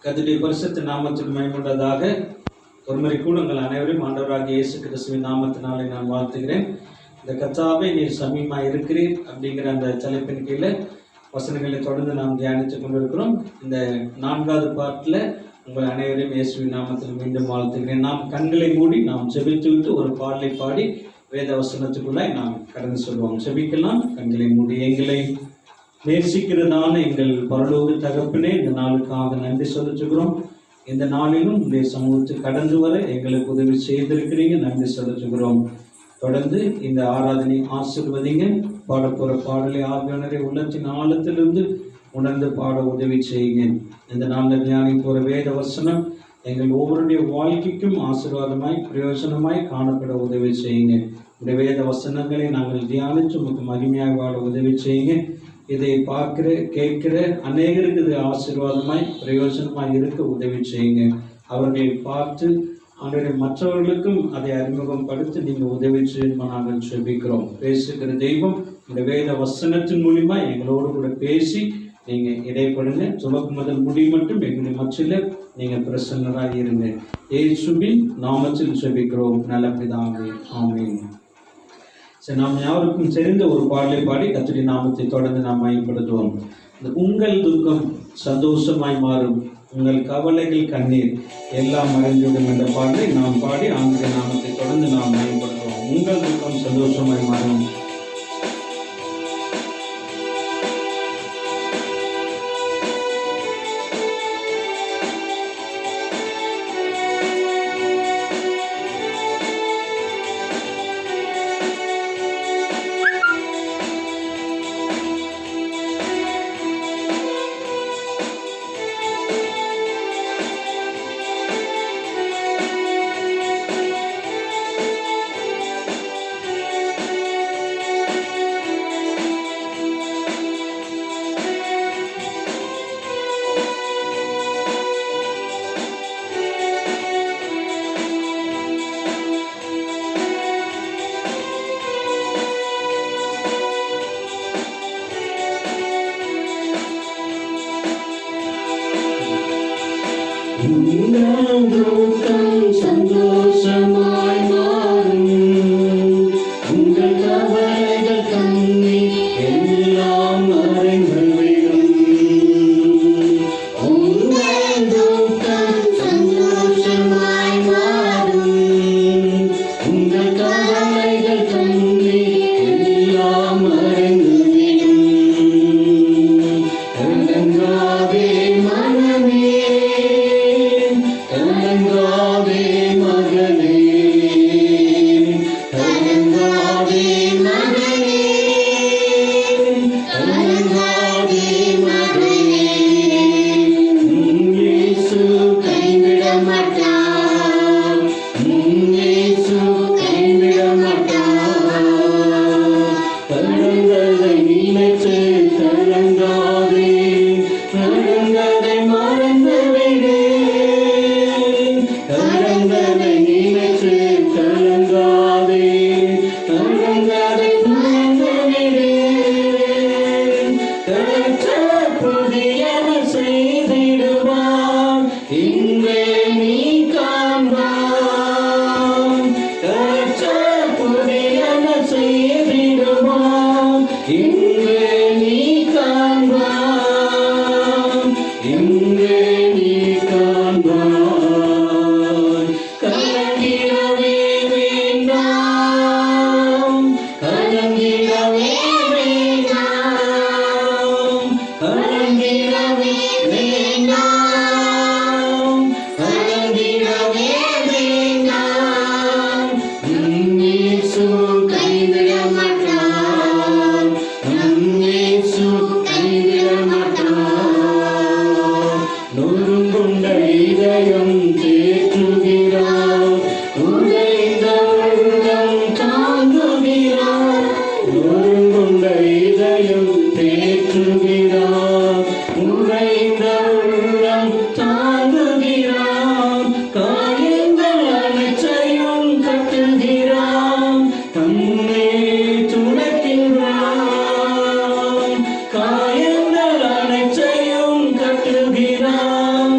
கர்த்தருடைய பரிசுத்த நாமத்துக்கு மகிமையுண்டதாக. ஒருமுறை கூட உங்கள் அனைவரையும் ஆண்டவராகிய இயேசு கிறிஸ்துவின் நாமத்தினாலே நான் வாழ்த்துகிறேன். இந்த கர்த்தாவே நீர் சமீபமாக இருக்கிறீர் அப்படிங்கிற அந்த தலைப்பின் கீழே வசனங்களை தொடர்ந்து நாம் தியானித்துக் கொண்டிருக்கிறோம். இந்த 4வது பாட்டில் உங்கள் அனைவரையும் இயேசுவின் நாமத்தில் மீண்டும் வாழ்த்துகிறேன். நாம் கண்களை மூடி நாம் செபித்து விட்டு ஒரு பாடலை பாடி வேத வசனத்துக்குள்ளாய் நாம் கடந்து சொல்வோம். செபிக்கலாம். கண்களை மூடி. எங்களை நேசிக்கிறதான எங்கள் பரலோக தகப்பனே, இந்த நாளுக்காக நன்றி செலுத்துகிறோம். இந்த நாளிலும் உங்களுடைய சமூகத்துக்கு கடந்து வர எங்களுக்கு உதவி செய்திருக்கிறீங்க, நன்றி செலுத்துகிறோம். தொடர்ந்து இந்த ஆராதனை ஆசீர்வதிங்க. பாடப்போற பாடலை ஆவியானவரே உள்ளத்தின் ஆழத்திலிருந்து உணர்ந்து பாட உதவி செய்யுங்க. இந்த நாளில் தியானி போற வேத வசனம் எங்கள் ஒவ்வொருடைய வாழ்க்கைக்கும் ஆசீர்வாதமாய் பிரயோஜனமாய் காணப்பட உதவி செய்யுங்க. இந்த வேத வசனங்களை நாங்கள் தியானித்து உங்களுக்கு மகிமையாக வாழ உதவி செய்யுங்க. இதை பார்க்கிற கேட்கிற அநேகருக்கு இது ஆசீர்வாதமாய் பிரயோஜனமாய் இருக்க உதவி செய்யுங்க. அவர்களை பார்த்து அவருடைய மற்றவர்களுக்கும் அதை அறிமுகப்படுத்தி நீங்கள் உதவி செய்யணுமா நாங்கள் செபிக்கிறோம். பேசுகிற தெய்வம் இந்த வேத வசனத்தின் மூலியமா எங்களோடு கூட பேசி நீங்கள் இடைப்படுங்க. துவக்கு முதல் முடி மட்டும் எங்களுடைய மத்தியில் நீங்கள் பிரசன்னராக இருங்க. இயேசுவின் நாமத்தில் செபிக்கிறோம் நல்ல பிதாவே, ஆமென். சரி, நாம் யாருக்கும் தெரிந்த ஒரு பாடலை பாடி கர்த்தருடைய நாமத்தை தொடர்ந்து நாம் மகிமைப்படுத்துவோம். உங்கள் துக்கம் சந்தோஷமாய் மாறும், உங்கள் கவலைகள் கண்ணீர் எல்லாம் மறைந்துவிடும் என்ற பாடலை நாம் பாடி ஆண்டவருடைய நாமத்தை தொடர்ந்து நாம் மகிமைப்படுத்துவோம். உங்கள் துக்கம் சந்தோஷமாய் மாறும். உங்கள் துக்கம் சந்தோஷமாய் மாறும், உங்கள் கவலைகள் கண்ணீர் எல்லாம் மறைந்துவிடும். உங்கள் துக்கம் சந்தோஷமாய் மாறும், உங்கள் கவலைகள் கண்ணீர் எல்லாம் மறைந்துவிடும். கலங்காதே மனமே, கலங்காதே மகனே, கலங்காதே மகனே, கலங்காதே மகனே. இயேசு கைவிட மாட்டார், இயேசு கைவிட மாட்டார். கலங்கதை நினைத்து கலங்காதே, கலங்கதை மறந்துவிடு. கலங்கதை நினைத்து கலங்காதே, கலங்கதை மறந்துவிடு. கர்த்தர் புதியன செய்திடுவார், இன்றே நீ காண்பாய். கர்த்தர் புதியன செய்திடுவார், இன்றே நீ காண்பாய், இன்றே நீ காண்பாய். கலங்கிடவே வேண்டாம், கலங்கிடவே வேண்டாம், கலங்கிடவே வேண்டாம், கலங்கிடவே வேண்டாம். இயேசு கைவிட மாட்டார், இயேசு கைவிட மாட்டார். நொறுங்குண்ட இதயம் தேற்றுகிறார், உடைந்த உள்ளம் தாங்குகிறார். நொறுங்குண்ட இதயம் தேற்றுகிறார், உடைந்த உள்ளம் தாங்குகிறார். காயங்கள் அனைத்தையும் கட்டுகிறார், தன்னை துடைக்கின்றார். காயங்கள் அனைத்தையும் கட்டுகிறார்,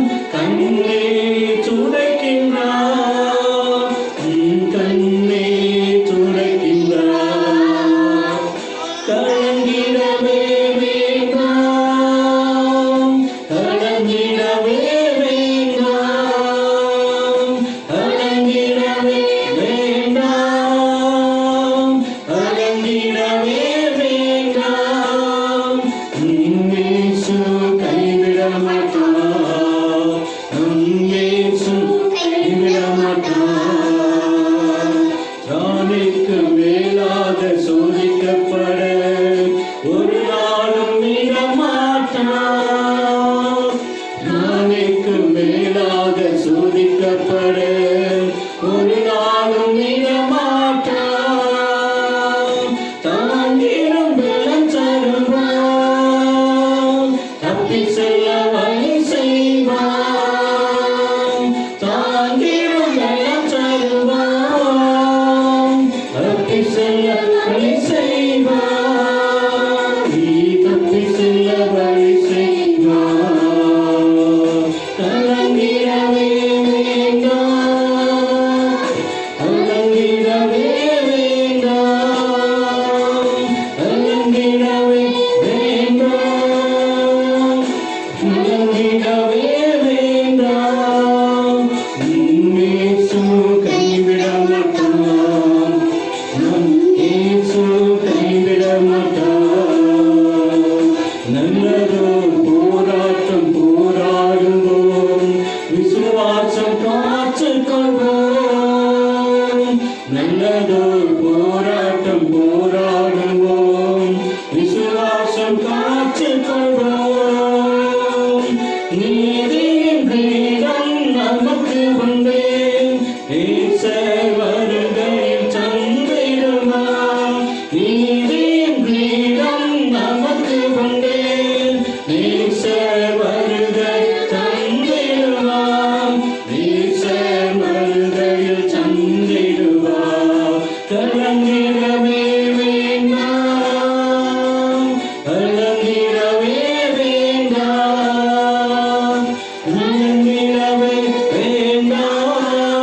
அலங்கிடவே வேண்டாம்,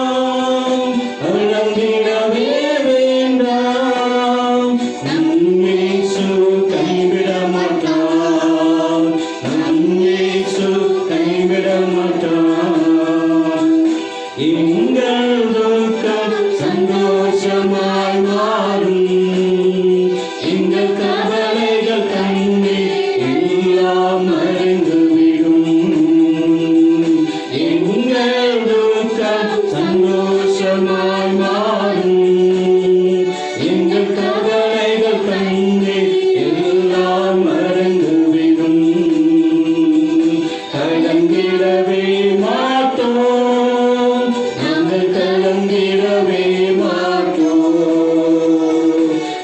அலங்கிடவே வேண்டாம். நம் இயேசு கைவிட மாட்டார், நம் இயேசு கைவிட மாட்டார். எங்கள் துக்கம் சந்தோஷமாய் மாறும், எங்கள் கவலைகள் கண்ணீர் எல்லாம் மறைந்துவிடும். எங்கள் துக்கம் சந்தோஷமாய் மாறும், எங்கள் கவலைகள் கண்ணீர் எல்லாம் மறைந்துவிடும். கலங்கிடவே மாட்டோம், நாங்கள் கலங்கிடவே மாட்டோம்,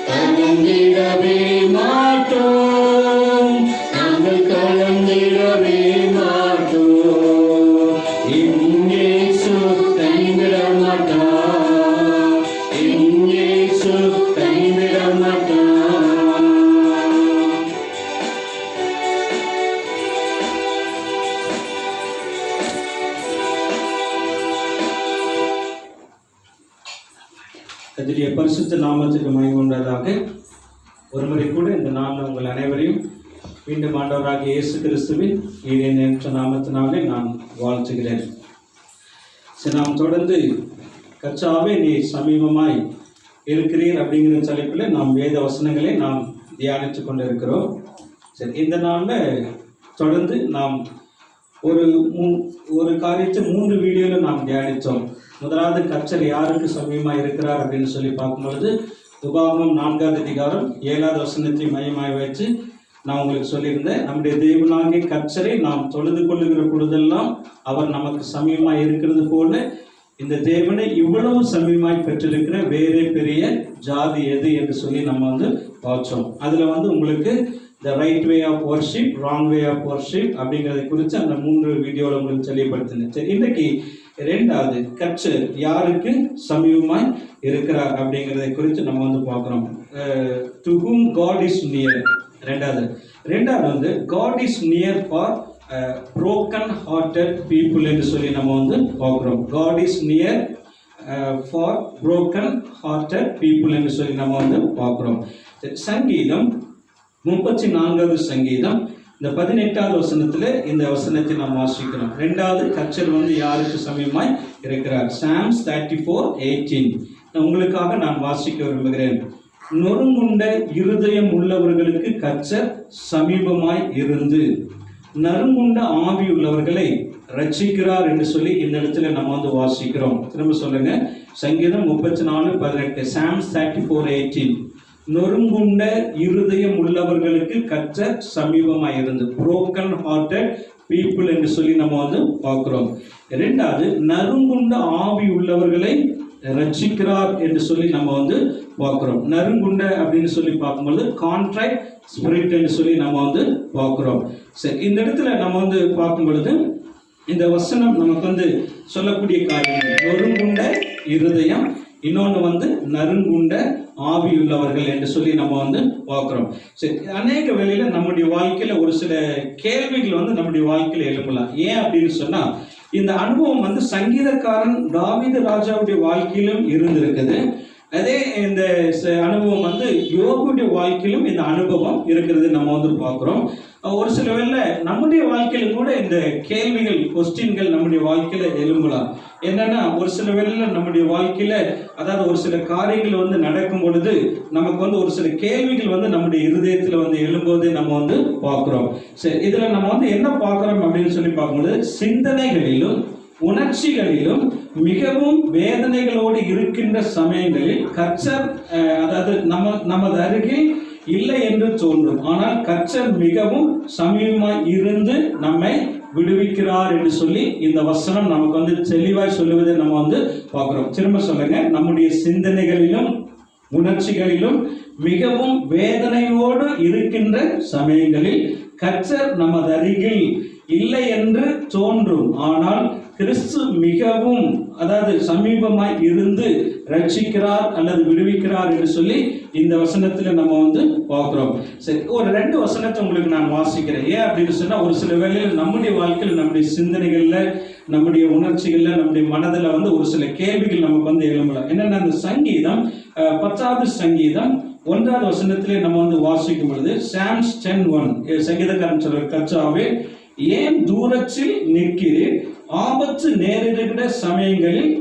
கலங்கிடவே மாட்டோம், நாங்கள் கலங்கிடவே மாட்டோம். இயேசு கைவிட மாட்டார், இயேசு கைவிட மாட்டார். கர்த்தருடைய பரிசுத்த நாமத்துக்கு மகிமை உண்டாதாக. ஒருமுறை கூட இந்த நாளில் உங்கள் அனைவரையும் மீண்டும் ஆண்டவராகிய இயேசு கிறிஸ்துவின் ஈடேற்ற நாமத்தினாலே நான் வாழ்த்துகிறேன். சரி, நாம் தொடர்ந்து கர்த்தாவே நீ சமீபமாய் இருக்கிறீர் அப்படிங்கிற தலைப்பில் நாம் வேத வசனங்களை நாம் தியானித்து கொண்டு இருக்கிறோம். சரி, இந்த நாளில் தொடர்ந்து நாம் ஒரு காரியத்தை 3 வீடியோவில் நாம் தியானித்தோம். முதலாவது கர்த்தர் யாருக்கு சமீபமாக இருக்கிறார் அப்படின்னு சொல்லி பார்க்கும்பொழுது உபாகமம் 4ஆம் அதிகாரம் 7ஆவது வசனத்தை மையமாய் வச்சு நான் உங்களுக்கு சொல்லியிருந்தேன். நம்முடைய தேவனாகிய கர்த்தரை நாம் தொழுது கொள்ளுகிற பொழுதெல்லாம் அவர் நமக்கு சமீபமாக இருக்கிறது போல இந்த தேவனை இவ்வளவு சமீபமாய் பெற்றிருக்கிற வேறே பெரிய ஜாதி எது என்று சொல்லி நம்ம பார்த்தோம். அதில் உங்களுக்கு the right way of worship, wrong way of worship அப்படிங்கிறத குறித்து அந்த 3 வீடியோவில் உங்களுக்கு தெளிவுபடுத்தினேன். சரி, இன்னைக்கு 2வது கர்த்தர் யாருக்கு சமீபமாய் இருக்கிறார் அப்படிங்கிறதை குறித்து நம்ம பார்க்குறோம். To whom God is near. ரெண்டாவது God is near for broken hearted people என்று சொல்லி நம்ம பார்க்குறோம். God is near for broken hearted people என்று சொல்லி நம்ம பார்க்குறோம். சங்கீதம் 34வது சங்கீதம் இந்த 18வது வசனத்தில் இந்த வசனத்தை நாம் வாசிக்கிறோம். 2வது கர்த்தர் யாருக்கு சமீபமாய் இருக்கிறார். Psalms 34:18 உங்களுக்காக நான் வாசிக்க விரும்புகிறேன். நொறுங்குண்ட இருதயம் உள்ளவர்களுக்கு கர்த்தர் சமீபமாய் இருந்து நறுங்குண்ட ஆவி உள்ளவர்களை ரட்சிக்கிறார் என்று சொல்லி இந்த இடத்துல நம்ம வாசிக்கிறோம். திரும்ப சொல்லுங்க. சங்கீதம் 34:18 Psalms 34:18 நொறுங்குண்ட இருதயம் உள்ளவர்களுக்கு கர்த்தர் சமீபமாய் இருந்து broken hearted people என்று சொல்லி நம்ம பார்க்கிறோம். 2வது நறுங்குண்ட ஆவி உள்ளவர்களை ரட்சிக்கிறார் என்று சொல்லி நம்ம பார்க்கிறோம். நறுங்குண்ட அப்படின்னு சொல்லி பார்க்கும்போது கான்ட்ராக்ட் ஸ்பிரிட் என்று சொல்லி நம்ம பார்க்கிறோம். சரி, இந்த இடத்துல நம்ம பார்க்கும் பொழுது இந்த வசனம் நமக்கு சொல்லக்கூடிய காரியம் நொறுங்குண்ட இருதயம், இன்னொன்று நறுங்குண்ட ஆவியுள்ளவர்கள் என்று சொல்லி நம்ம பார்க்கிறோம். சரி, அநேக வேளையில நம்முடைய வாழ்க்கையில ஒரு சில கேள்விகள் நம்முடைய வாழ்க்கையில எழுப்பலாம். ஏன் அப்படின்னு சொன்னா இந்த அனுபவம் சங்கீதக்காரன் தாவீது ராஜாவுடைய வாழ்க்கையிலும் இருந்திருக்குது. அதே இந்த அனுபவம் யோபுடைய வாழ்க்கையிலும் இந்த அனுபவம் இருக்கிறது நம்ம பார்க்கிறோம். ஒரு சில வேளை நம்முடைய வாழ்க்கையில கூட இந்த கேள்விகள் கொஸ்டின்கள் நம்முடைய வாழ்க்கையில எழும்பலாம். என்னன்னா ஒரு சில வேளையில நம்முடைய வாழ்க்கையில அதாவது ஒரு சில காரியங்கள் நடக்கும் பொழுது நமக்கு ஒரு சில கேள்விகள் நம்முடைய இருதயத்துல எழும்போது நம்ம பார்க்கிறோம். சரி, இதுல நம்ம என்ன பார்க்கிறோம் அப்படின்னு சொல்லி பார்க்கும்போது சிந்தனைகளிலும் உணர்ச்சிகளிலும் மிகவும் வேதனைகளோடு இருக்கின்ற சமயங்களில் கர்த்தர் அதாவது நமது அருகில் இல்லை என்று தோன்றும். ஆனால் கர்த்தர் மிகவும் சமீபமாய் இருந்து நம்மை விடுவிக்கிறார் என்று சொல்லி இந்த வசனம் நமக்கு தெளிவாய் சொல்லுவதை நம்ம பார்க்கிறோம். திரும்ப சொல்லுங்க. நம்முடைய சிந்தனைகளிலும் உணர்ச்சிகளிலும் மிகவும் வேதனையோடு இருக்கின்ற சமயங்களில் கர்த்தர் நமது அருகில் இல்லை என்று தோன்றும். ஆனால் கிறிஸ்து மிகவும் சமீபமாய் இருந்து ரட்சிக்கிறார் அல்லது விடுவிக்கிறார் என்று சொல்லி இந்த வசனத்துல நம்ம பார்க்கிறோம். சரி, ஒரு 2 வசனத்தை உங்களுக்கு நான் வாசிக்கிறேன். ஏன் அப்படின்னு சொன்னா, ஒரு சில வேளையில் நம்முடைய வாழ்க்கையில், நம்முடைய சிந்தனைகள்ல, நம்முடைய உணர்ச்சிகள்ல, நம்முடைய மனதில் ஒரு சில கேள்விகள் நமக்கு எழும்பலாம். என்னன்னா, அந்த சங்கீதம் 10வது சங்கீதம் 1வது வசனத்திலே நம்ம வாசிக்கும் பொழுது, சாம்ஸ் 10:1 சங்கீதக்காரன் சொல்ற, கர்த்தாவே ஏன் தூரத்தில் நிற்கிறீர், ஆபத்து நேரிடுகிற சமயங்களில்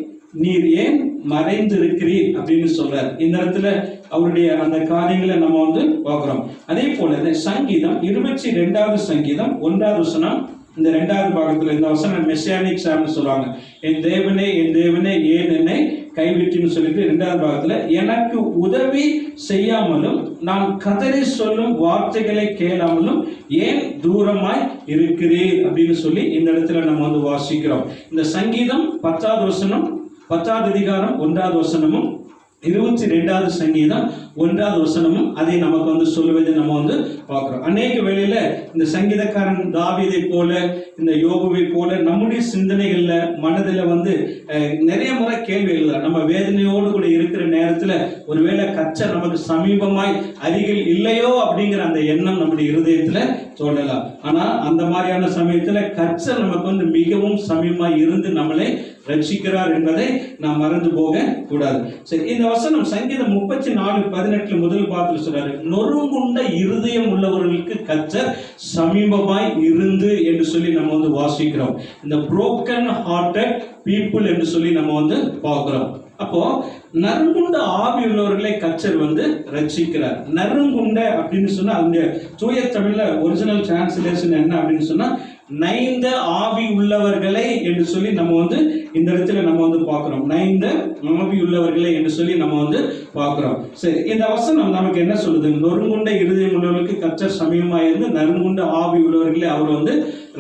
நீர் ஏன் மறைந்திருக்கிறீர் அப்படின்னு சொல்றார். இந்த இடத்துல அவருடைய அந்த காரியங்களை நம்ம பார்க்கிறோம். அதே போல சங்கீதம் 22வது சங்கீதம் 1வது வசனம், இந்த 2வது பாகத்துல இந்த வசனம் மெசியானிக் சாம்னு சொல்றாங்க. என் தேவனே ஏன் என்னை கைவிட்டுன்னு சொல்லிட்டு 2வது பாகத்துல, எனக்கு உதவி செய்யாமலும் நான் கதறி சொல்லும் வார்த்தைகளை கேளாமலும் ஏன் தூரமாய் இருக்கிறீர் அப்படின்னு சொல்லி இந்த இடத்துல நம்ம வாசிக்கிறோம். இந்த சங்கீதம் 10வது வசனம், 10வது அதிகாரம் 1வது வசனமும், 22வது சங்கீதம் 1வது வசனமும் அதை நமக்கு சொல்லுவதை நம்ம பார்க்கிறோம். அநேக வேளையில இந்த சங்கீதக்காரன் தாவீதை போல, இந்த யோபுவை போல நம்முடைய சிந்தனைகள்ல, மனதில் நிறைய முறை கேள்வி எழுதலாம். நம்ம வேதனையோடு கூட இருக்கிற நேரத்துல ஒருவேளை கர்த்தர் நமக்கு சமீபமாய் அருகில் இல்லையோ அப்படிங்கிற அந்த எண்ணம் நம்முடைய இருதயத்துல தோன்றலாம். ஆனா அந்த மாதிரியான சமயத்துல கர்த்தர் நமக்கு மிகவும் சமீபமாய் இருந்து நம்மளை ரட்சிக்கிறார் என்பதை நாம் மறந்து போக கூடாது. சரி, இந்த வசனம் சங்கீதம் 34:18 முதல் பாகத்தில் சொல்றாரு, நொறுங்குண்ட இருதயம் உள்ளவர்களுக்கு கர்த்தர் சமீபமாய் இருந்து என்று சொல்லி நம்ம வாசிக்கிறோம். இந்த broken hearted people என்று சொல்லி நம்ம பார்க்கிறோம். அப்போ நறுங்குண்ட ஆவி உள்ளவர்களை கர்த்தர் ரட்சிக்கிறார். நறுங்குண்ட அப்படின்னு சொன்னா அதனுடைய தூய தமிழ்ல ஒரிஜினல் டிரான்ஸ்லேஷன் என்ன அப்படின்னு சொன்னா, நைந்த ஆவி உள்ளவர்களை என்று சொல்லி நம்ம இந்த இடத்துல நம்ம பார்க்கிறோம். நைந்த ஆவி உள்ளவர்களை என்று சொல்லி நம்ம பார்க்கிறோம். சரி, இந்த வசனம் நமக்கு என்ன சொல்லுது? நொறுங்குண்ட இருதயம் உள்ளவர்களுக்கு கர்த்தர் சமீபமாக இருந்து நறுங்குண்ட ஆவி உள்ளவர்களை அவர்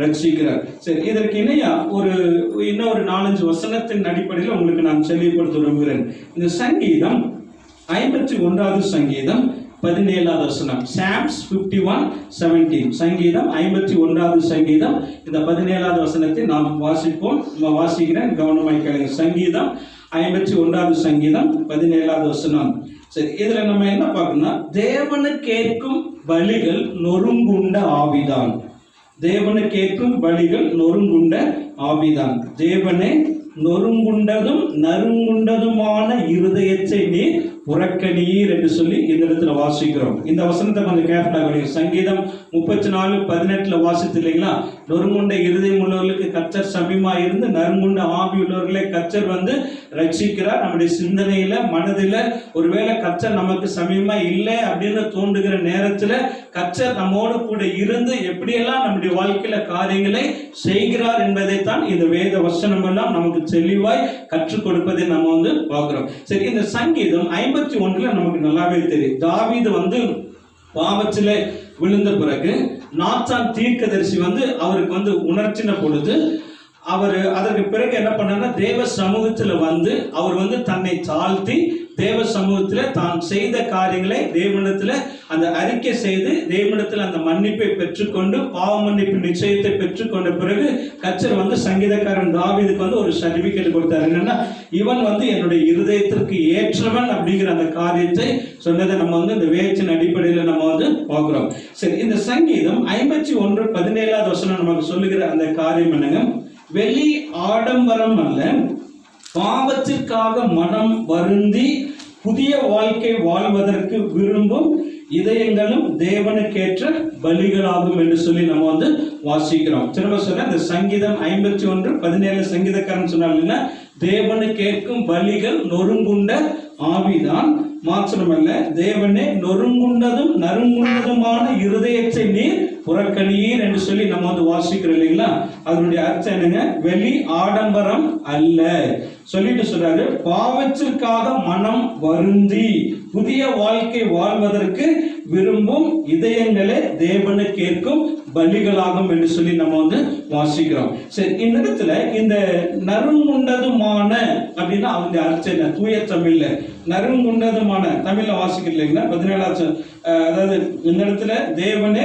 ரட்சிக்கிறார். சரி, இதற்கு இணையா இன்னொரு 4-5 வசனத்தின் அடிப்படையில் உங்களுக்கு நான் தெளிவுபடுத்த விரும்புகிறேன். இந்த சங்கீதம் 51வது சங்கீதம் 17வது வசனம், சாம்ஸ் 51:17 சங்கீதம் 51வது சங்கீதம் இந்த 17வது வசனத்தை நாம் வாசிக்கிறேன், கவனமாய் கேளுங்க. சங்கீதம் 51வது சங்கீதம் 17வது வசனம். சரி, இதுல நம்ம என்ன பார்க்கணும்னா, தேவனு கேட்கும் பலிகள் நொறுங்குண்ட ஆவிதான். தேவனு கேட்கும் பலிகள் நொறுங்குண்ட ஆவிதான். தேவனே, நொறுங்குண்டதும் நறுங்குண்டதுமான இருதயத்தை நீர் புறக்கணீர் என்று சொல்லி இந்த இடத்துல வாசிக்கிறோம். இந்த வசனத்தை கொஞ்சம் கேர்ஃபுல்லாக சங்கீதம் 34:18 வாசித்து இல்லைங்களா, நொறுங்குண்ட இருதயம் உள்ளவர்களுக்கு கர்த்தர் சமீபமா இருந்து நறுங்குண்ட ஆவி உள்ளவர்களை கர்த்தர் ரட்சிக்கிறார். நம்முடைய சிந்தனையில, மனதில ஒருவேளை கர்த்தர் நமக்கு சமீபமா இல்லை அப்படின்னு தோன்றுகிற நேரத்துல கர்த்தர் நம்மோடு கூட இருந்து எப்படியெல்லாம் நம்முடைய வாழ்க்கையில காரியங்களை செய்கிறார் என்பதைத்தான் இந்த வேத வசனம் எல்லாம் நமக்கு தெளிவாய் கற்றுக் கொடுப்பதை நம்ம பார்க்கிறோம். சரி, இந்த சங்கீதம் 51 நமக்கு நல்லாவே தெரியும். தாவீது பாவத்திலே விழுந்த பிறகு நாத்தான் தீர்க்கதரிசி அவருக்கு உணர்த்தின பொழுது அவர் அதற்கு பிறகு என்ன பண்ணார்னா, தேவ சமூகத்தில் அவர் தன்னை தாழ்த்தி தேவ சமூகத்தில் தான் செய்த காரியங்களை தேவனிடத்தில் அந்த அறிக்கை செய்து தேவனிடத்தில் அந்த மன்னிப்பை பெற்றுக்கொண்டு பாவ மன்னிப்பு நிச்சயத்தை பெற்றுக்கொண்ட பிறகு கர்த்தர் சங்கீதக்காரன் தாவீதுக்கு ஒரு சர்டிபிகேட் கொடுத்தார். என்னன்னா, இவன் என்னுடைய இருதயத்திற்கு ஏற்றவன் அப்படிங்கிற அந்த காரியத்தை சொன்னதை நம்ம இந்த வேதத்தின் அடிப்படையில் நம்ம பார்க்கிறோம். சரி, இந்த சங்கீதம் 51:17 வசனம் நமக்கு சொல்லுகிற அந்த காரியம் என்னங்க, வெளி ஆடம்பரம் அல்ல, பாவத்திற்காக மனம் வருந்தி புதிய வாழ்க்கை வாழ்வதற்கு விரும்பும் இதயங்களும் தேவனுக்கேற்ற பலிகளாகும் என்று சொல்லி நம்ம வாசிக்கிறோம். திரும்ப சொல்ல, இந்த சங்கீதம் 51:17 சங்கீதக்காரன் சொன்னாங்க, தேவனு கேட்கும் பலிகள் நொறுங்குண்ட ஆவிதான், மாத்திரமல்ல தேவனே நொறுங்குண்டதும் நறுங்குண்டதுமான இருதயத்தை நீர் புறக்கணீர் என்று சொல்லி நம்ம வாசிக்கிறோம் இல்லைங்களா. அதனுடைய அர்த்தம் என்னங்க, வெளி ஆடம்பரம் அல்ல, சொல்லிட்டு சொல்றாரு, பாவத்திற்காக மனம் வருந்தி புதிய வாழ்க்கை வாழ்வதற்கு விரும்பும் இதயங்களே தேவனை கேட்கும் பலிகளாகும் என்று சொல்லி நம்ம வாசிக்கிறோம். சரி, இந்த இடத்துல இந்த நறுங்குண்டதுமான அப்படின்னா அவங்க அர்ச்சனை தூய தமிழ்ல நறுங்குண்டதுமான தமிழ்ல வாசிக்கலைங்களா 17, அதாவது இந்த இடத்துல தேவனே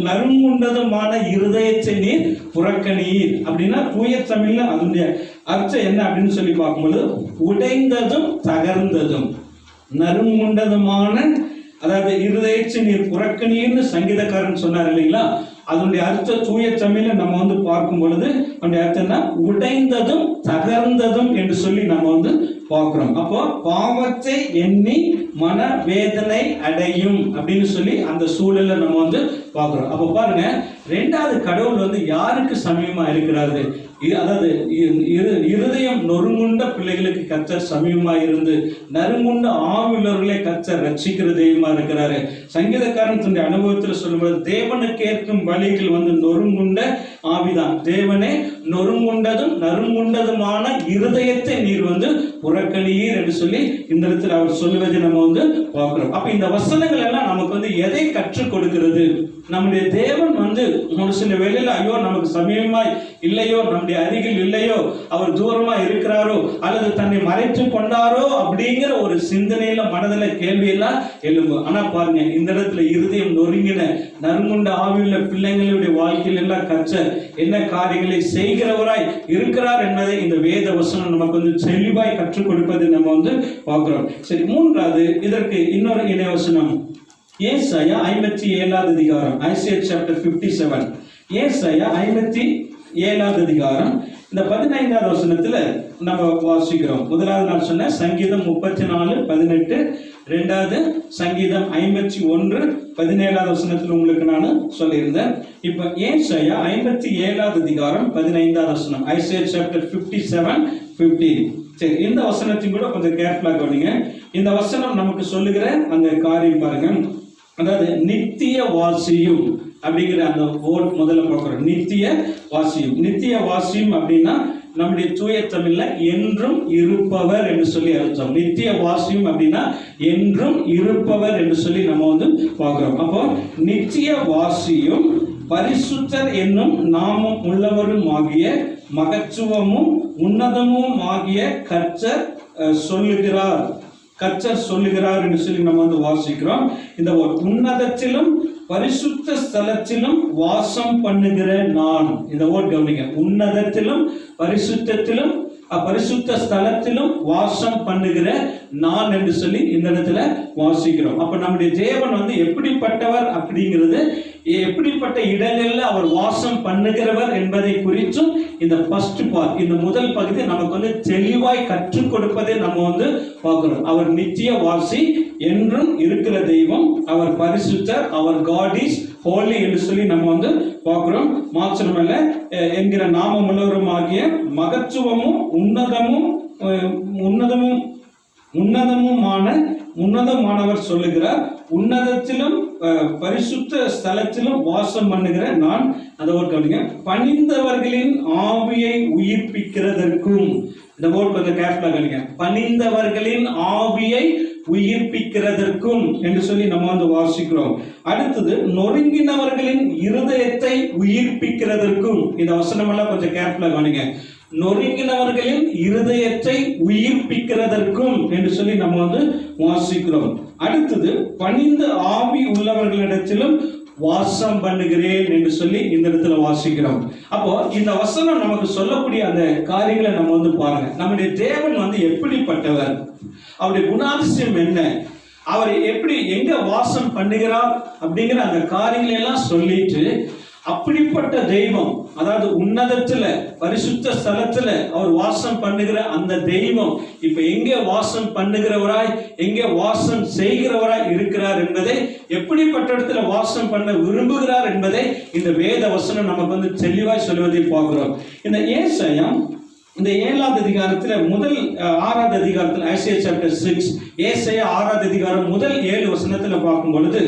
நறுங்குண்டதுமான இருதயத்தை நீர் புறக்கணீர் அப்படின்னா தூய தமிழ்ல அதனுடைய அர்த்தம் என்ன அப்படின்னு சொல்லி பார்க்கும்போது, உடைந்ததும் தகர்ந்ததும் நறுங்குண்டதுமான, அதாவது இருதயத்தை நீர் புறக்கணீர்னு சங்கீதக்காரன் சொன்னார் இல்லைங்களா, அதனுடைய அர்த்தம் தூய தமிழ்ல நம்ம பார்க்கும் பொழுது அதனுடைய அர்த்தம்னா உடைந்ததும் தகர்ந்ததும் என்று சொல்லி நம்ம பார்க்கிறோம். அப்போ பாவத்தை எண்ணி மன வேதனை அடையும் அப்படின்னு சொல்லி அந்த சூழலை நம்ம பார்க்கிறோம். அப்போ பாருங்க, ரெண்டாவது கடவுள் யாருக்கு சமீபமா இருக்கிறாரு, அதாவது இருதயம் நொறுங்குண்ட பிள்ளைகளுக்கு கர்த்தர் சமீபமா இருந்து நறுங்குண்ட ஆவியுள்ளவர்களை கர்த்தர் ரட்சிக்கிற தெய்வமா இருக்கிறாரு. சங்கீதக்காரன் தன்னுடைய அனுபவத்தில் சொல்லும்போது, தேவனை கேட்கும் வழிகள் நொறுங்குண்ட ஆவிதான். தேவனே நொறுங்குண்டதும் நறுங்குண்டதுமான இருதயத்தை நீர் புறக்கணீர் என்று சொல்லி இந்த இடத்துல அவர் சொல்லுவதை நம்ம பார்க்கிறோம். அப்ப இந்த வசனங்கள் எல்லாம் நமக்கு எதை கற்றுக் கொடுக்கிறது? நம்முடைய தேவன் ஒரு சில வேளையில ஐயோ நமக்கு சமீபமாய் இல்லையோ, நம்முடைய அருகில் இல்லையோ, அவர் தூரமா இருக்கிறாரோ அல்லது தன்னை மறைத்து கொண்டாரோ அப்படிங்கிற ஒரு சிந்தனையில மனதில் கேள்வியெல்லாம் எழும்பும். ஆனா பாருங்க, இந்த இடத்துல இருதயம் நொறுங்கின நறுங்குண்ட ஆவியுள்ள பிள்ளைங்களுடைய வாழ்க்கையில் எல்லாம் கர்த்தர் என்ன காரியங்களை செய்கிறவராய் இருக்கிறார் என்பதை இந்த வேத வசனம் நமக்கு தெளிவாய் கற்றுக் கொடுப்பதை நம்ம பார்க்கிறோம். சரி, மூன்றாவது இதற்கு இன்னொரு இணைய வசனம் ஏசாயா 57வது அதிகாரம், ஐசையா சாப்டர் 57. ஏசாயா 57வது அதிகாரம் இந்த 15வது வசனத்துல நம்ம வாசிக்கிறோம். முதலாவது நான் சொன்ன சங்கீதம் 34:18, இரண்டாவது சங்கீதம் 51:17வது வசனத்துல உங்களுக்கு நான் சொல்லியிருந்தேன். இப்ப ஏசாயா 57வது அதிகாரம் 15வது வசனம், ஐசையா சாப்டர் 57:15. சரி, இந்த வசனத்தையும் கூட கொஞ்சம் கேர்ஃபுல்லா கவனிங்க. இந்த வசனம் நமக்கு சொல்லுகிற அந்த காரியம் பாருங்க, அதாவது நித்திய வாசியும் அப்படிங்கிற அந்த வேர்ட் முதல்ல பார்க்கிறோம். நித்திய வாசியும். நித்திய வாசியும் அப்படின்னா நம்முடைய தூய தமிழ்ல என்றும் இருப்பவர் என்று சொல்லி அர்த்தம். நித்திய வாசியும் அப்படின்னா என்றும் இருப்பவர் என்று சொல்லி நம்ம பார்க்கிறோம். அப்போ நித்திய வாசியும் பரிசுத்தர் என்னும் நாமம் உள்ளவரும் ஆகிய மகத்துவமும் உன்னதமும் ஆகிய கர்த்தர் சொல்லுகிறார் என்று சொல்லி நம்ம வாசிக்கிறோம். இந்த உன்னதத்திலும் பரிசுத்த ஸ்தலத்திலும் வாசம் பண்ணுகிற நான், இந்த வேர்ட் கவனிங்க, உன்னதத்திலும் பரிசுத்தத்திலும் பரிசுத்த ஸ்தலத்திலும் வாசம் பண்ணுகிற நான் என்று சொல்லி இந்த இடத்துல வாசிக்கிறோம். அப்ப நம்முடைய தேவன் எப்படிப்பட்டவர் அப்படிங்கிறது, எப்படிப்பட்ட இடங்கள்ல அவர் வாசம் பண்ணுகிறவர் என்பதை குறித்தும் இந்த ஃபர்ஸ்ட் பார்ட், இந்த முதல் பகுதி நமக்கு தெளிவாய் கற்றுக் கொடுப்பதை நம்ம பார்க்கிறோம். அவர் நித்திய வாசி, என்றும் இருக்கிற தெய்வம், அவர் பரிசுத்தர், அவர் காட் இஸ் ஹோலி என்று சொல்லி நம்ம பார்க்கிறோம். மாத்திரமல்ல என்கிற நாமம் உள்ளவரும் ஆகிய மகத்துவமும் உன்னதமானவர் சொல்லுகிறார். உன்னதத்திலும் பரிசுத்த ஸ்தலத்திலும் வாசம் பண்ணுகிற நான், அந்த ஒரு கவனிங்க, பணிந்தவர்களின் ஆவியை உயிர்ப்பிக்கிறதற்கும், இந்த வேர்ட் கொஞ்சம் கேர்ஃபுல்லா கவனிங்க, பணிந்தவர்களின் ஆவியை உயிர்ப்பிக்கிறதற்கும் என்று சொல்லி நம்ம வாசிக்கிறோம். அடுத்தது நொறுங்கினவர்களின் இருதயத்தை உயிர்ப்பிக்கிறதற்கும், இந்த வசனம் எல்லாம் கொஞ்சம் கேர்ஃபுல்லா கவனிங்க, நொறுங்கினவர்களின் இருதயத்தை உயிர்ப்பிக்கிறதற்கும் என்று சொல்லி நம்ம வாசிக்கிறோம். அடுத்தது பணிந்த ஆவி உள்ளவர்களிடத்திலும் வாசம் பண்ணுகிறேன் என்று சொல்லி இந்த இடத்துல வாசிக்கிறோம். அப்போ இந்த வசனம் நமக்கு சொல்லக்கூடிய அந்த காரியங்களை நம்ம பாருங்க. நம்முடைய தேவன் எப்படிப்பட்டவர், அவருடைய குணாதிசயம் என்ன, அவர் எப்படி எங்க வாசம் பண்ணுகிறார் அப்படிங்கிற அந்த காரியங்களை எல்லாம் சொல்லிட்டு, அப்படிப்பட்ட தெய்வம், அதாவது உன்னதத்துல பரிசுத்த ஸ்தலத்துல அவர் வாசம் பண்ணுகிற அந்த தெய்வம் இப்ப எங்கே வாசம் பண்ணுகிறவராய், எங்கே வாசம் செய்கிறவராய் இருக்கிறார் என்பதை, எப்படிப்பட்ட இடத்துல வாசம் பண்ண விரும்புகிறார் என்பதை இந்த வேத வசனம் நமக்கு தெளிவாய் சொல்வதை பார்க்கிறோம். இந்த ஏசாயா இந்த 7வது அதிகாரத்துல முதல் 6வது அதிகாரத்துல ஐசையா சாப்டர் 6, ஏசாயா 6வது அதிகாரம் முதல் 7 வசனத்துல பார்க்கும் பொழுது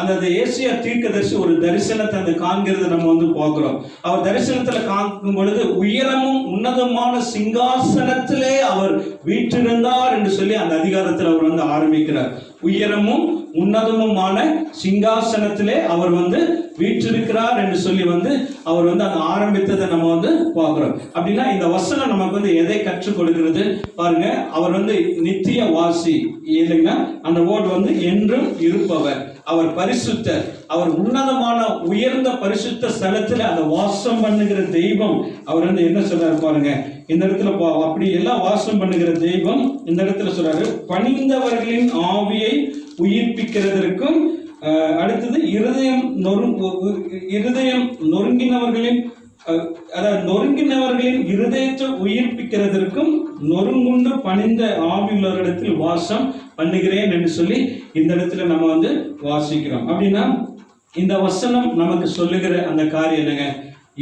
அந்த ஏசாயா தீர்க்கதரிசி ஒரு தரிசனத்தை அந்த காண்கிறத நம்ம வந்து பார்க்கிறோம். அவர் தரிசனத்துல காண்கும் பொழுது உயரமும் உன்னதமான சிங்காசனத்திலே அவர் வீற்றிருந்தார் என்று சொல்லி அந்த அதிகாரத்தில் அவர் வந்து ஆரம்பிக்கிறார். உயரமும் உன்னதமுமான சிங்காசனத்திலே அவர் வந்து வீற்றிருக்கிறார் என்று சொல்லி வந்து அவர் வந்து அந்த ஆரம்பித்ததை நம்ம வந்து பார்க்கிறோம். அப்படின்னா இந்த வசனம் நமக்கு வந்து எதை கற்றுக் கொடுக்கிறது பாருங்க. அவர் வந்து நித்திய வாசி இல்லைன்னா அந்த வேர்ட் வந்து என்றும் இருப்பவர், அவர் பரிசுத்தர், அவர் உன்னதமான உயர்ந்த பரிசுத்த ஸ்தலத்துல அந்த வாசம் பண்ணுகிற தெய்வம். அவர் வந்து என்ன சொல்றாரு பாருங்க இந்த இடத்துல, அப்படி எல்லாம் வாசம் பண்ணுகிற தெய்வம் இந்த இடத்துல சொல்றாரு, பணிந்தவர்களின் ஆவியை உயிர்ப்பிக்கிறதற்கும், அடுத்தது இருதயம் நொறுங்கினவர்களின் அதாவது நொறுங்கினவர்களின் இருதயத்தை உயிர்ப்பிக்கிறதற்கும் நொறுங்குண்டு பணிந்த ஆவியுள்ளவரிடத்தில் வாசம் பண்ணுகிறேன் என்று சொல்லி இந்த இடத்துல நம்ம வந்து வாசிக்கிறோம். அப்படின்னா இந்த வசனம் நமக்கு சொல்லுகிற அந்த காரியம் என்னங்க?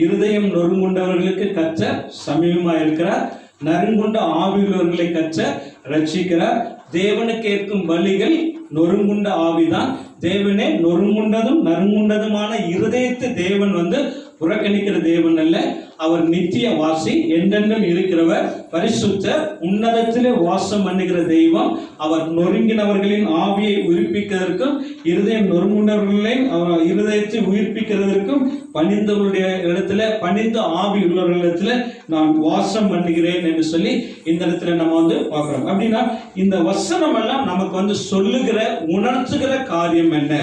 இருதயம் நொறுங்குண்டவர்களுக்கு கர்த்தர் சமீபமா இருக்கிறார், நறுங்குண்ட ஆவியுள்ளவர்களை கர்த்தர் ரட்சிக்கிறார். தேவனுக்கு ஏற்கும் பலிகள் நொறுங்குண்ட ஆவிதான். தேவனே நொறுங்குண்டதும் நறுங்குண்டதுமான இருதயத்தை தேவன் வந்து புறக்கணிக்கிற தேவன் அல்ல. அவர் நித்திய வாசி, என்றென்றும் இருக்கிறவர், பரிசுத்தர், உன்னதத்திலே வாசம் பண்ணுகிற தெய்வம். அவர் நொறுங்கினவர்களின் ஆவியை உயிர்ப்பிக்கிறதற்கும், இருதயம் நொறுங்குண்டவர்களை அவர் இருதயத்தை உயிர்ப்பிக்கிறதற்கும், பணிந்தவருடைய இடத்துல, பணிந்த ஆவி உள்ளவர்களிடத்துல நான் வாசம் பண்ணுகிறேன் என்று சொல்லி இந்த இடத்துல நம்ம வந்து பார்க்கிறோம். அப்படின்னா இந்த வசனம் எல்லாம் நமக்கு வந்து சொல்லுகிற உணர்த்துகிற காரியம் என்ன?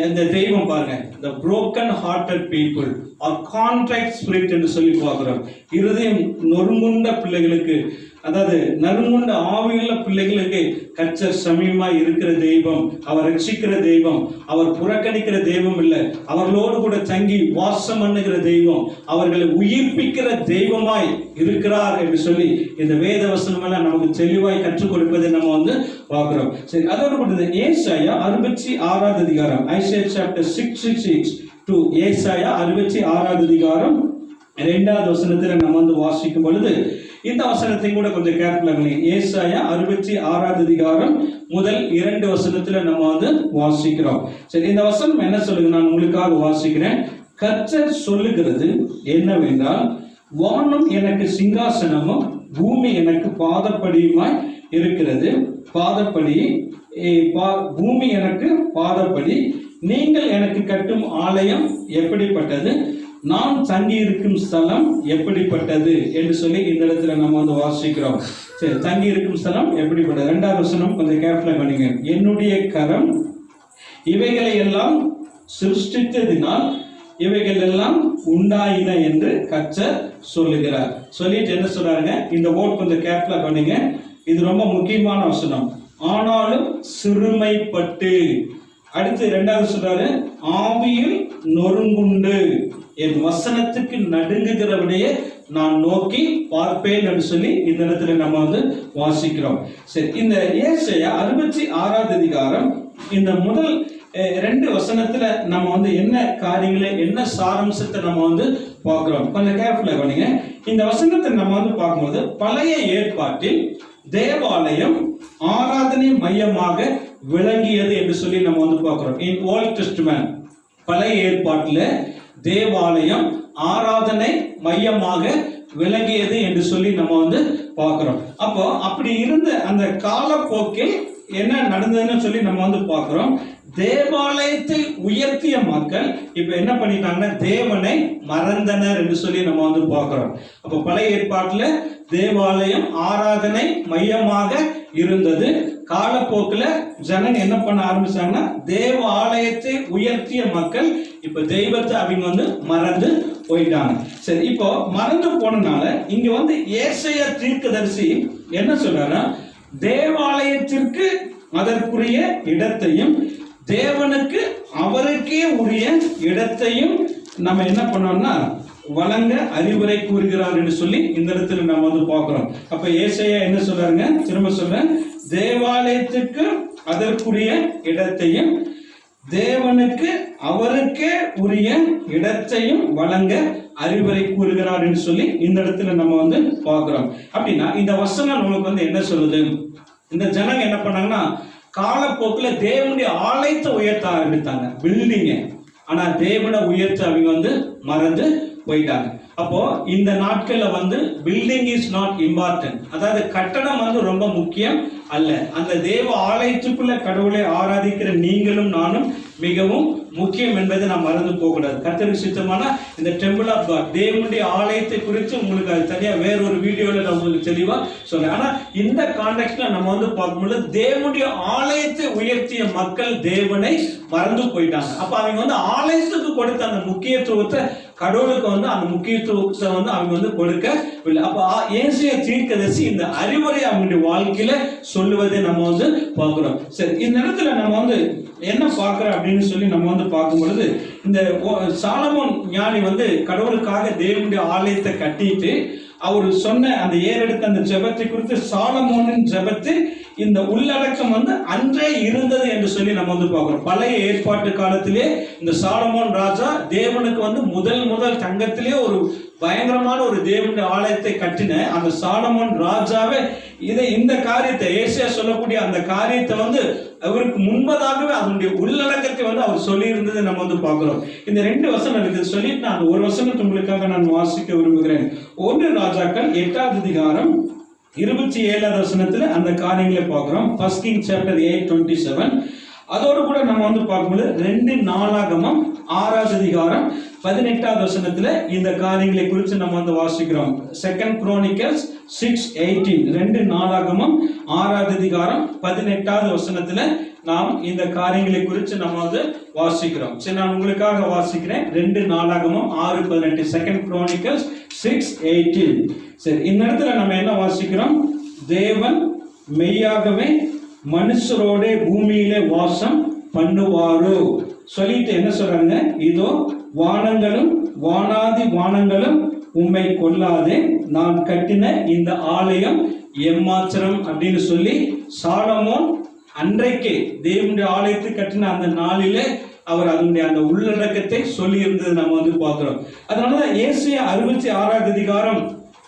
இந்த தெய்வம் பாருங்க, the broken hearted people or contrite spirit என்று சொல்லி பார்க்கிறோம். இருதயம் நொறுங்குண்ட பிள்ளைகளுக்கு, அதாவது நறுங்குண்ட ஆவியுள்ள பிள்ளைகளுக்கு கர்த்தர் சமீபமா இருக்கிற தெய்வம், அவர் ரட்சிக்கிற தெய்வம், அவர் புறக்கணிக்கிற தெய்வம் இல்லை, அவர்களோடு கூட தங்கி வாசம் பண்ணுகிற தெய்வம், அவர்களை உயிர்ப்பிக்கிற தெய்வமாய் இருக்கிறார் என்று சொல்லி இந்த வேத வசனம் எல்லாம் நமக்கு தெளிவாய் கற்றுக் கொடுப்பதை நம்ம வந்து பார்க்கிறோம். சரி, அதோடு கூட ஏசாயா 66வது அதிகாரம், ஐசாயா சாப்டர் 6:6 to ஏசாயா 66வது அதிகாரம் 2வது வசனத்தில் நம்ம வந்து வாசிக்கும் பொழுது இந்த வசனத்தை கூட கொஞ்சம் கேர்ஃபுல்லா கவனிங்க. ஏசாயா 66வது அதிகாரம் முதல் 2 வசனத்துல நம்ம வந்து வாசிக்கிறோம். சரி, இந்த வசனம் என்ன சொல்லுங்க? நான் உங்களுக்காக வாசிக்கிறேன். கர்த்தர் சொல்லுகிறது என்னவென்றால், வானம் எனக்கு சிங்காசனமும் பூமி எனக்கு பாதப்படியுமாய் இருக்கிறது. பாதப்படி, பூமி எனக்கு பாதப்படி, நீங்கள் எனக்கு கட்டும் ஆலயம் எப்படிப்பட்டது, நான் தங்கி இருக்கும் ஸ்தலம் எப்படிப்பட்டது என்று சொல்லி இந்த இடத்துல நம்ம வந்து வாசிக்கிறோம். சரி, தங்கி இருக்கும் ஸ்தலம் எப்படிப்பட்டது? 2வது வசனம் கொஞ்சம் கேர்ஃபுல்லா கவனிங்க. என்னுடைய கரம் இவைகளை எல்லாம் சிருஷ்டித்ததினால் இவைகள் எல்லாம் உண்டாயின என்று கர்த்தர் சொல்லுகிறார். சொல்லிட்டு என்ன சொல்றாருங்க? இந்த வேர்ட் கொஞ்சம் கேர்ஃபுல்லா கவனிங்க, இது ரொம்ப முக்கியமான வசனம். ஆனாலும் சிறுமைப்பட்டு, அடுத்து 2வது சொல்றாரு, ஆவியில் நொறுங்குண்டு என் வசனத்துக்கு நடுங்குகிறவனையே நான் நோக்கி பார்ப்பேன் என்று சொல்லி இந்த இடத்துல நம்ம வந்து வாசிக்கிறோம். சரி, இந்த ஏசாயா 66வது அதிகாரம் இந்த முதல் 2 வசனத்துல நம்ம வந்து என்ன காரியங்களை, என்ன சாராம்சத்தை நம்ம வந்து பார்க்கிறோம். கொஞ்சம் கேர்ஃபுல்லா கவனிங்க. இந்த வசனத்தை நம்ம வந்து பார்க்கும்போது பழைய ஏற்பாட்டில் தேவாலயம் ஆராதனை மையமாக விளங்கியது என்று சொல்லி நம்ம வந்து பார்க்கிறோம். இன் ஓல்ட் டெஸ்டமென்ட், பழைய ஏற்பாட்டில் தேவாலயம் ஆராதனை மையமாக விளங்கியது என்று சொல்லி நம்ம வந்து பார்க்கிறோம். அப்போ அப்படி இருந்த அந்த காலப்போக்கில் என்ன நடந்ததுன்னு சொல்லி நம்ம வந்து பார்க்கிறோம். தேவாலயத்தை உயர்த்திய மக்கள் இப்ப என்ன பண்ணிட்டாங்கன்னா தேவனை மறந்தனர் என்று சொல்லி நம்ம வந்து பார்க்கிறோம். அப்ப பழைய ஏற்பாட்டுல தேவாலயம் ஆராதனை மையமாக இருந்தது. காலப்போக்கில் ஜனங்க என்ன பண்ண ஆரம்பிச்சாங்கன்னா தேவாலயத்தை உயர்த்திய மக்கள் இப்ப தெய்வத்தை அவங்க வந்து மறந்து போயிட்டாங்க. சரி, இப்போ மறந்து போனனால இங்க வந்து ஏசாயா தீர்க்கதரிசி என்ன சொல்றாருன்னா, தேவாலயத்திற்கு அதற்குரிய இடத்தையும் தேவனுக்கு அவருக்கே உரிய இடத்தையும் நம்ம என்ன பண்ணோம்னா வழங்க அறிவுரை கூறுகிறார் என்று சொல்லி இந்த இடத்துல நம்ம வந்து பார்க்கிறோம். அப்ப ஏசாயா என்ன சொல்றாருங்க? திரும்ப சொல்றேன், தேவாலயத்துக்கு அதற்குரிய இடத்தையும் தேவனுக்கு அவருக்கே உரிய இடத்தையும் வழங்க அறிவுரை கூறுகிறார் என்று சொல்லி இந்த இடத்துல நம்ம வந்து பார்க்கிறோம். அப்படின்னா இந்த வசனம் நமக்கு வந்து என்ன சொல்லுது? இந்த ஜனங்க என்ன பண்ணாங்கன்னா, காலப்போக்குல தேவனுடைய ஆலயத்தை உயர்த்த ஆரம்பித்தாங்க, பில்டிங்க. ஆனா தேவனை உயர்த்த அவங்க வந்து மறந்து போயிட்டாங்க. அப்போ இந்த நாட்கள்ல வந்து பில்டிங் இஸ் நாட் இம்பார்ட்டன்ட், அதாவது கட்டடம் வந்து ரொம்ப முக்கியம் அல்ல. அந்த தேவ ஆலயத்துக்குள்ள கடவுளை ஆராதிக்கிற நீங்களும் நானும் மிகவும் முக்கியம் என்பதை நாம் மறந்து போகக்கூடாது. கர்த்தருக்கு சித்தமான இந்த டெம்பிள் ஆஃப் காட், தேவனுடைய ஆலயத்தை குறித்து உங்களுக்கு அது தனியா வேற ஒரு வீடியோல நான் உங்களுக்கு தெளிவா சொல்றேன். ஆனா இந்த கான்டெக்ட்ல நம்ம வந்து பார்க்கும்போது தேவனுடைய ஆலயத்தை உயர்த்திய மக்கள் தேவனை மறந்து போயிட்டாங்க. அப்ப அவங்க வந்து ஆலயத்துக்கு கொடுத்த அந்த முக்கியத்துவத்தை கடவுளுக்கு வந்து அந்த முக்கியத்துவத்தை வந்து அவங்க வந்து கொடுக்கவில்லை. அப்ப ஏசாயா தீர்க்கதரிசி இந்த அறிவுரை அவங்களுடைய வாழ்க்கையில சொல்லுவதை நம்ம வந்து பார்க்கிறோம். சரி, இந்த இடத்துல நம்ம வந்து என்ன பார்க்கிறோம் அப்படின்னு சொல்லி நம்ம வந்து பார்க்கும் பொழுது, இந்த சாலமோன் ஞானி வந்து கடவுளுக்காக தேவனுடைய ஆலயத்தை கட்டிட்டு அவர் சொன்ன அந்த ஏறெடுத்த அந்த ஜெபத்தை குறித்து, சாலமோனின் ஜெபத்தில் இந்த உள்ளடக்கம் வந்து அன்றே இருந்தது என்று சொல்லி நம்ம வந்து பார்க்கிறோம். பழைய ஏற்பாட்டு காலத்திலே இந்த சாலமோன் ராஜா தேவனுக்கு வந்து முதல் தங்கத்திலே ஒரு பயங்கரமான ஒரு தேவனுடைய ஆலயத்தை கட்டின அந்த சாலமோன் ராஜாவே இந்த காரியத்தை, ஏசாயா சொல்லக்கூடிய அந்த காரியத்தை வந்து அவருக்கு முன்பதாகவே அதனுடைய உள்ளடக்கத்தை வந்து அவர் சொல்லி இருந்ததை நம்ம வந்து பார்க்கிறோம். இந்த 2 வசனம் இருக்குது சொல்லிட்டு நான் ஒரு வசனத்தை உங்களுக்காக நான் வாசிக்க விரும்புகிறேன். 1 ராஜாக்கள் 8வது அதிகாரம் 27வது வசனத்துல அந்த காரியங்களை பார்க்கிறோம். 1 King chapter 8:27. அதோடு கூட நம்ம வந்து பார்க்கும்போது 2 நாளாகமம் 6வது அதிகாரம் 18வது வசனத்துல இந்த காரியங்களை குறித்து நம்ம வந்து வாசிக்கிறோம். 2 Chronicles 6:18. 2 நாளாகமம் 6வது அதிகாரம் 18வது வசனத்துல நாம் இந்த காரியங்களை குறித்து நம்ம வந்து வாசிக்கிறோம். சரி, நான் உங்களுக்காக வாசிக்கிறேன். 2 நாளாகமம் 6:18. 2 Chronicles 6:18. சரி, இந்த இடத்துல நம்ம என்ன வாசிக்கிறோம்? தேவன் மெய்யாகவே மனுஷரோட பூமியிலே வாசம் பண்ணுவாரோ சொல்லிட்டு என்ன சொல்றாங்க? இதோ வானங்களும் வானாதி வானங்களும் உம்மை கொல்லாதே, நான் கட்டின இந்த ஆலயம் எம்மாத்திரம் அப்படின்னு சொல்லி சாலமோன் அன்றைக்கே தேவனுடைய ஆலயத்தை கட்டின அந்த நாளிலே அவர் அதனுடைய அந்த உள்ளடக்கத்தை சொல்லி இருந்தது நம்ம வந்து பார்க்கிறோம். அதனாலதான் ஏசாயா 66வது அதிகாரம்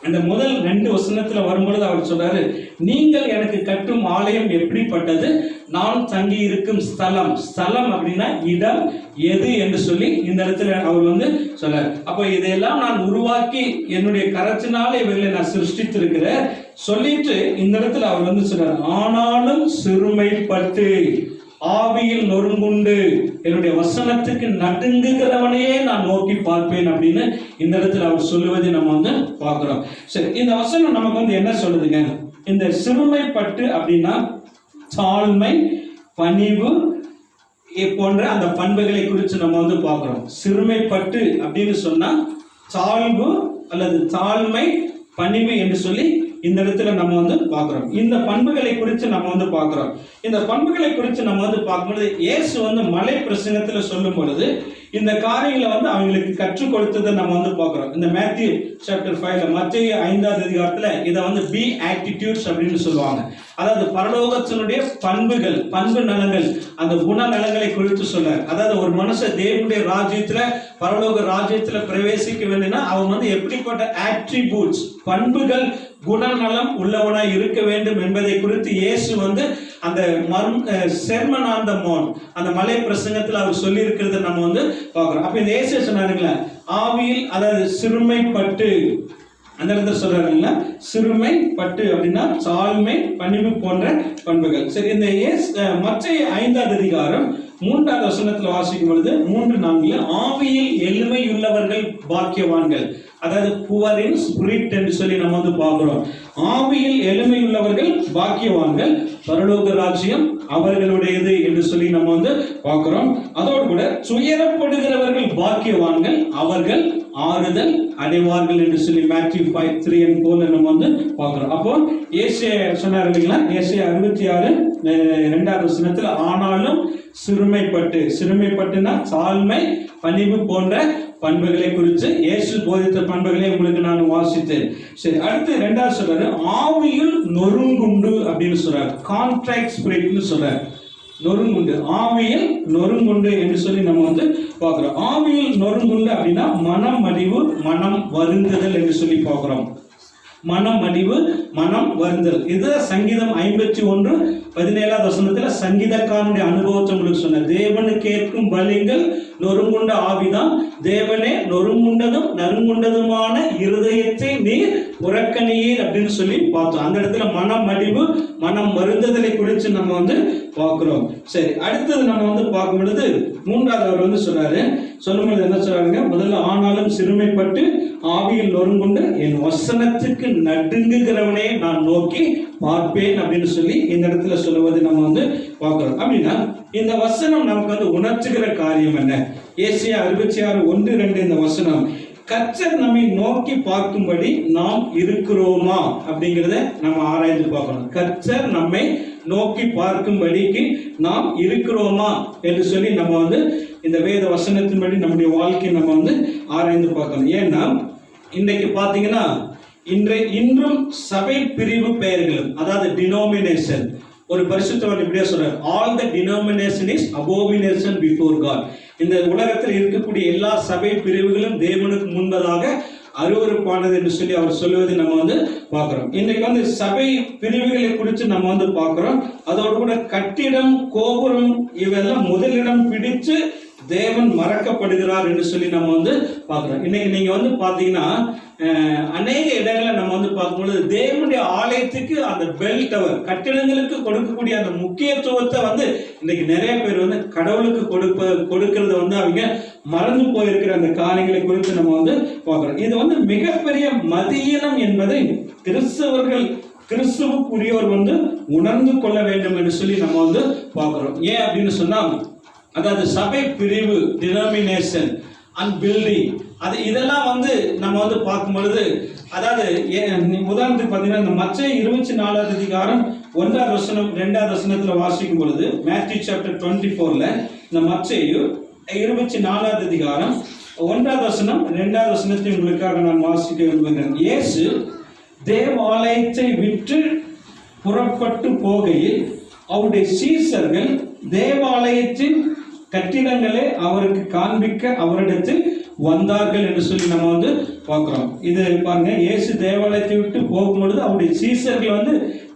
அந்த முதல் 2 வசனத்துல வரும்பொழுது அவர் சொல்றாரு, நீங்கள் எனக்கு கட்டும் ஆலயம் எப்படிப்பட்டது? நான் தங்கி இருக்கும் ஸ்தலம் அப்படின்னா இடம் எது என்று சொல்லி இந்த இடத்துல அவர் வந்து சொல்றாரு. அப்ப இதையெல்லாம் நான் உருவாக்கி என்னுடைய கரத்தினால இவர்களை நான் சிருஷ்டித்திருக்கிறேன் சொல்லிட்டு இந்த இடத்துல அவர் வந்து சொல்றாரு, ஆனாலும் சிறுமைப்பட்டு ஆவியில் நொறுங்குண்டு என்னுடைய வசனத்துக்கு நடுங்குகிறவனையே நான் நோக்கி பார்ப்பேன் அப்படின்னு இந்த இடத்துல அவர் சொல்லுவதை நம்ம வந்து பார்க்கிறோம். சரி, இந்த வசனம் நமக்கு வந்து என்ன சொல்லுதுங்க? இந்த சிறுமைப்பட்டு அப்படின்னா தாழ்மை, பணிவு போன்ற அந்த பண்புகளை குறித்து நம்ம வந்து பார்க்கிறோம். சிறுமைப்பட்டு அப்படின்னு சொன்னா தாழ்வு அல்லது தாழ்மை, பணிவு என்று சொல்லி இந்த இடத்துல நம்ம வந்து பார்க்கிறோம். இந்த பண்புகளை குறித்து நம்ம வந்து பார்க்கிறோம். இந்த பண்புகளை குறித்து நம்ம வந்து பார்க்கும்போது இயேசு வந்து மலை பிரசங்கத்துல சொல்லும் பொழுது இந்த காரியங்களை வந்து அவங்களுக்கு கற்றுக் கொடுத்ததை நம்ம வந்து பார்க்கிறோம். இந்த மேத்யூ சாப்டர் 5 மத்தேயு 5வது அதிகாரத்துல இதை வந்து பி ஆட்டிடியூட்ஸ் அப்படின்னு சொல்லுவாங்க. அதாவது பரலோகத்தினுடைய பண்புகள், பண்பு நலங்கள், அந்த குண நலங்களை குறித்து சொல்றாரு. அதாவது ஒரு மனுஷன் தேவனுடைய ராஜ்யத்துல, பரலோக ராஜ்யத்துல பிரவேசிக்க வேண்டும்னா அவன் வந்து எப்படிப்பட்ட ஆட்ரிபியூட்ஸ், பண்புகள், குணநலம் உள்ளவனாய் இருக்க வேண்டும் என்பதை குறித்து இயேசு வந்து அந்த செர்மன் ஆன் தி மவுண்ட் அந்த மலை பிரசங்கத்தில் அவர் சொல்லி இருக்கிறத நம்ம வந்து பார்க்கிறோம். அப்ப இந்த இயேசு சொன்னாருங்களா, ஆவியில் அதாவது சிறுமைப்பட்டு அந்த இடத்துல சொல்றாருங்களா, சிறுமைப்பட்டு அப்படின்னா தாழ்மை, பணிவு போன்ற பண்புகள். சரி, இந்த மத்தேயு 5வது அதிகாரம் 3வது வசனத்துல வாசிக்கும் பொழுது 3:4 ஆவியில் எளிமையுள்ளவர்கள் பாக்கியவான்கள், அதாவது புவர் இன் ஸ்பிரிட் என்று சொல்லி நம்ம வந்து பார்க்கிறோம். ஆவியில் எளிமையுள்ளவர்கள் பாக்கியவான்கள், பரலோக ராஜ்யம் அவர்களுடையது என்று சொல்லி நம்ம வந்து பார்க்கிறோம். அதோடு கூட துயரப்படுகிறவர்கள் பாக்கியவான்கள், அவர்கள் ஆறுதல் அடைவார்கள் என்று சொல்லி மேத்யூ 5:3 and 4 நம்ம வந்து பார்க்கிறோம். அப்போ ஏசாயா சொன்னார் இல்லைங்களா, ஏசாயா 66:2வது வசனத்துல ஆனாலும் சிறுமைப்பட்டுனா தாழ்மை, பணிவு போன்ற பண்புகளை குறித்து இயேசு போதித்த பண்புகளை உங்களுக்கு நான் வாசித்தேன். சரி, அடுத்து 2வது சொல்றாரு ஆவியில் நொறுங்குண்டு அப்படின்னு சொல்றாரு, கான்ட்ராக்ட் ஸ்பிரிட்னு சொல்றாரு. நொறுங்குண்டு, ஆவியில் நொறுங்குண்டு என்று சொல்லி நம்ம வந்து பார்க்கிறோம். ஆவியில் நொறுங்குண்டு அப்படின்னா மனம் மடிவு, மனம் வருந்துதல் என்று சொல்லி பார்க்கிறோம். மனம் மடிவு, மனம் வருந்தல். இது சங்கீதம் 51:17 சங்கீதக்காரனுடைய அனுபவத்தை உங்களுக்கு சொன்ன. தேவனு கேட்கும் பலிகள் நொறுங்குண்ட ஆவிதான், தேவனே நொறுங்குண்டதும் நறுங்குண்டதுமான இருதயத்தை நீர் புறக்கணியீர் அப்படின்னு சொல்லி பார்த்தோம். அந்த இடத்துல மனம் மடிவு, மனம் வருந்துதலை குறித்து நம்ம வந்து பார்க்கிறோம். சரி, அடுத்தது நம்ம வந்து பார்க்கும் பொழுது 3வது அவர் வந்து சொல்லும்போது என்ன சொல்றாங்க? முதல்ல ஆனாலும் சிறுமைப்பட்டு ஆவியில் நொறுங்குண்டு என் வசனத்துக்கு நடுங்குகிறவனே நான் நோக்கி பார்ப்பேன் அப்படின்னு சொல்லி இந்த இடத்துல சொல்லுவது நம்ம வந்து பார்க்கிறோம். அப்படின்னா இந்த வசனம் நமக்கு வந்து உணர்த்துகிற காரியம் என்ன? ஏசாயா 66:1-2 இந்த வசனம், கர்த்தர் நம்மை நோக்கி பார்க்கும்படி நாம் இருக்கிறோமா அப்படிங்கிறத நம்ம ஆராய்ந்து பார்க்கணும். கர்த்தர் நம்மை நோக்கி பார்க்கும்படிக்கு நாம் இருக்கிறோமா என்று சொல்லி நம்ம வந்து இந்த வேத வசனத்தின்படி நம்முடைய வாழ்க்கையை நம்ம வந்து ஆராய்ந்து பார்க்கணும். ஏன்னா இன்றைக்கு பார்த்தீங்கன்னா இன்றும் சபை பிரிவு பெயர்களும், அதாவது டினோமினேஷன், ஒரு பரிசுத்தவர் இப்படியே சொல்றார், all the denomination is abomination before God. இந்த உலகத்தில் இருக்கக்கூடிய எல்லா சபை பிரிவுகளும் தேவனுக்கு முன்பதாக அருவருப்பானது என்று சொல்லி அவர் சொல்லுவதை நம்ம வந்து பார்க்கிறோம். இன்னைக்கு வந்து சபை பிரிவுகளை குறித்து நம்ம வந்து பார்க்கிறோம். அதோடு கூட கட்டிடம், கோபுரம் இவெல்லாம் முதலிடம் பிடிச்சு தேவன் மறக்கப்படுகிறார் என்று சொல்லி நம்ம வந்து பார்க்கிறோம். இன்னைக்கு நீங்க வந்து பாத்தீங்கன்னா அநேக இடங்களை நம்ம வந்து பார்க்கும்பொழுது தேவனுடைய ஆலயத்துக்கு அந்த பெல் டவர் கட்டிடங்களுக்கு கொடுக்கக்கூடிய அந்த முக்கியத்துவத்தை வந்து இன்னைக்கு நிறைய பேர் வந்து கடவுளுக்கு கொடுக்கறத வந்து அவங்க மறந்து போயிருக்கிற அந்த காரியங்களை குறித்து நம்ம வந்து பார்க்கிறோம். இது வந்து மிகப்பெரிய மதியீனம் என்பதை கிறிஸ்துவுக்குரியவர் வந்து உணர்ந்து கொள்ள வேண்டும் என்று சொல்லி நம்ம வந்து பார்க்கிறோம். ஏன் அப்படின்னு சொன்னா, அதாவது சபை பிரிவு, டினோமினேஷன் அண்ட் பில்டிங், அது இதெல்லாம் வந்து நம்ம வந்து பார்க்கும் பொழுது, அதாவது உதாரணத்துக்கு பார்த்தீங்கன்னா இந்த மத்தேயு 24வது அதிகாரம் 1வது வசனம் 2வது வசனத்துல வாசிக்கும் பொழுது, மேத்யூ சாப்டர் 24ல இந்த மத்தேயு 24வது அதிகாரம் 1வது வசனம் 2வது வசனத்தை உங்களுக்காக நான் வாசிக்க விரும்புகிறேன். இயேசு தேவாலயத்தை விட்டு புறப்பட்டு போகையில் அவருடைய சீசர்கள் தேவாலயத்தின் கட்டிடங்களை அவருக்கு காண்பிக்க அவரிடத்தில் வந்தார்கள் என்று சொல்லி நம்ம வந்து பார்க்கிறோம். இது பாருங்க, இயேசு தேவாலயத்தை விட்டு போகும்பொழுது அவருடைய சீசர்கள் வந்து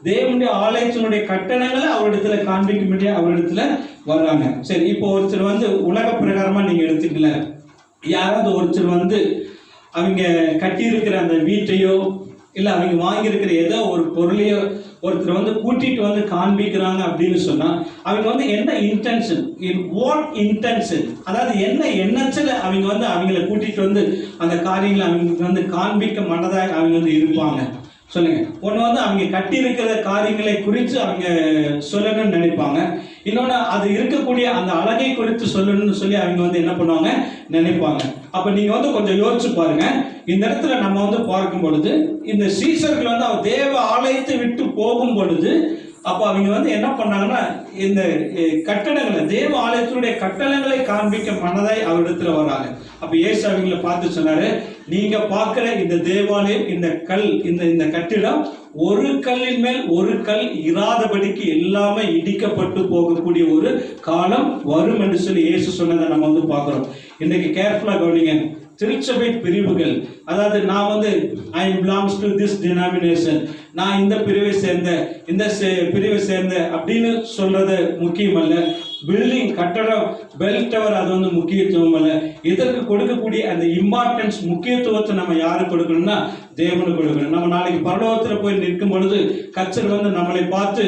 தேவனுடைய ஆலயத்தினுடைய கட்டணங்களை அவரிடத்துல காண்பிக்க முடியாது, அவரிடத்துல வர்றாங்க. சரி, இப்போ ஒருத்தர் வந்து உலக பிரகாரமா நீங்க எடுத்துக்கல, யாராவது ஒருத்தர் வந்து அவங்க கட்டியிருக்கிற அந்த வீட்டையோ இல்ல அவங்க வாங்கியிருக்கிற ஏதோ ஒரு பொருளையோ ஒருத்தர் வந்து கூட்டிட்டு வந்து காண்பிக்கிறாங்க அப்படின்னு சொன்னா, அவங்க வந்து என்ன இன்டென்ஷன், வாட் இன்டென்ஷன், அதாவது என்ன எண்ணத்துல அவங்க வந்து அவங்களை கூட்டிட்டு வந்து அந்த காரியங்களை அவங்க வந்து காண்பிக்க மனதாக அவங்க வந்து இருப்பாங்க. சொல்லுங்க. ஒன்று வந்து அவங்க கட்டி இருக்கிற காரியங்களை குறித்து அவங்க சொல்லணும்னு நினைப்பாங்க. இன்னொன்று அது இருக்கக்கூடிய அந்த அழகை குறித்து சொல்லணும்னு சொல்லி அவங்க வந்து என்ன பண்ணுவாங்க, நினைப்பாங்க. அப்ப நீங்க வந்து கொஞ்சம் யோசிச்சு பாருங்க. இந்த இடத்துல நம்ம வந்து பார்க்கும் பொழுது இந்த சீசர்கள் வந்து அவர் தேவ ஆலயத்தை விட்டு போகும் பொழுது அப்ப அவங்க வந்து என்ன பண்ணாங்கன்னா, இந்த கட்டடங்களை தேவ ஆலயத்தினுடைய கட்டடங்களை காண்பிக்க மனதாய் அவரிடத்துல வராங்க. அப்ப இயேசு அவங்களை பார்த்து சொன்னாரு, நீங்க பார்க்கிற இந்த தேவாலயம், இந்த கல், இந்த கட்டிடம் ஒரு கல்லின் மேல் ஒரு கல் இராதபடிக்கு எல்லாமே இடிக்கப்பட்டு போகக்கூடிய ஒரு காலம் வரும் என்று சொல்லி இயேசு சொன்னதை நம்ம வந்து பார்க்கிறோம். இன்னைக்கு கேர்ஃபுல்லா கவனிங்க. திருச்சபை பிரிவுகள், அதாவது நான் வந்து ஐ பிலாங்ஸ் டு திஸ் டினாமினேஷன், நான் இந்த பிரிவை சேர்ந்த இந்த பிரிவை சேர்ந்த அப்படின்னு சொல்றது முக்கியம் அல்ல. பில்டிங், கட்டடம், பெல் டவர், அது வந்து முக்கியத்துவம் அல்ல. இதற்கு கொடுக்கக்கூடிய அந்த இம்பார்ட்டன்ஸ், முக்கியத்துவத்தை நம்ம யாருக்கு கொடுக்கணும்னா தேவனுக்கு கொடுக்கணும். நம்ம நாளைக்கு பரலோகத்துல போய் நிற்கும் பொழுது கர்த்தர் வந்து நம்மளை பார்த்து,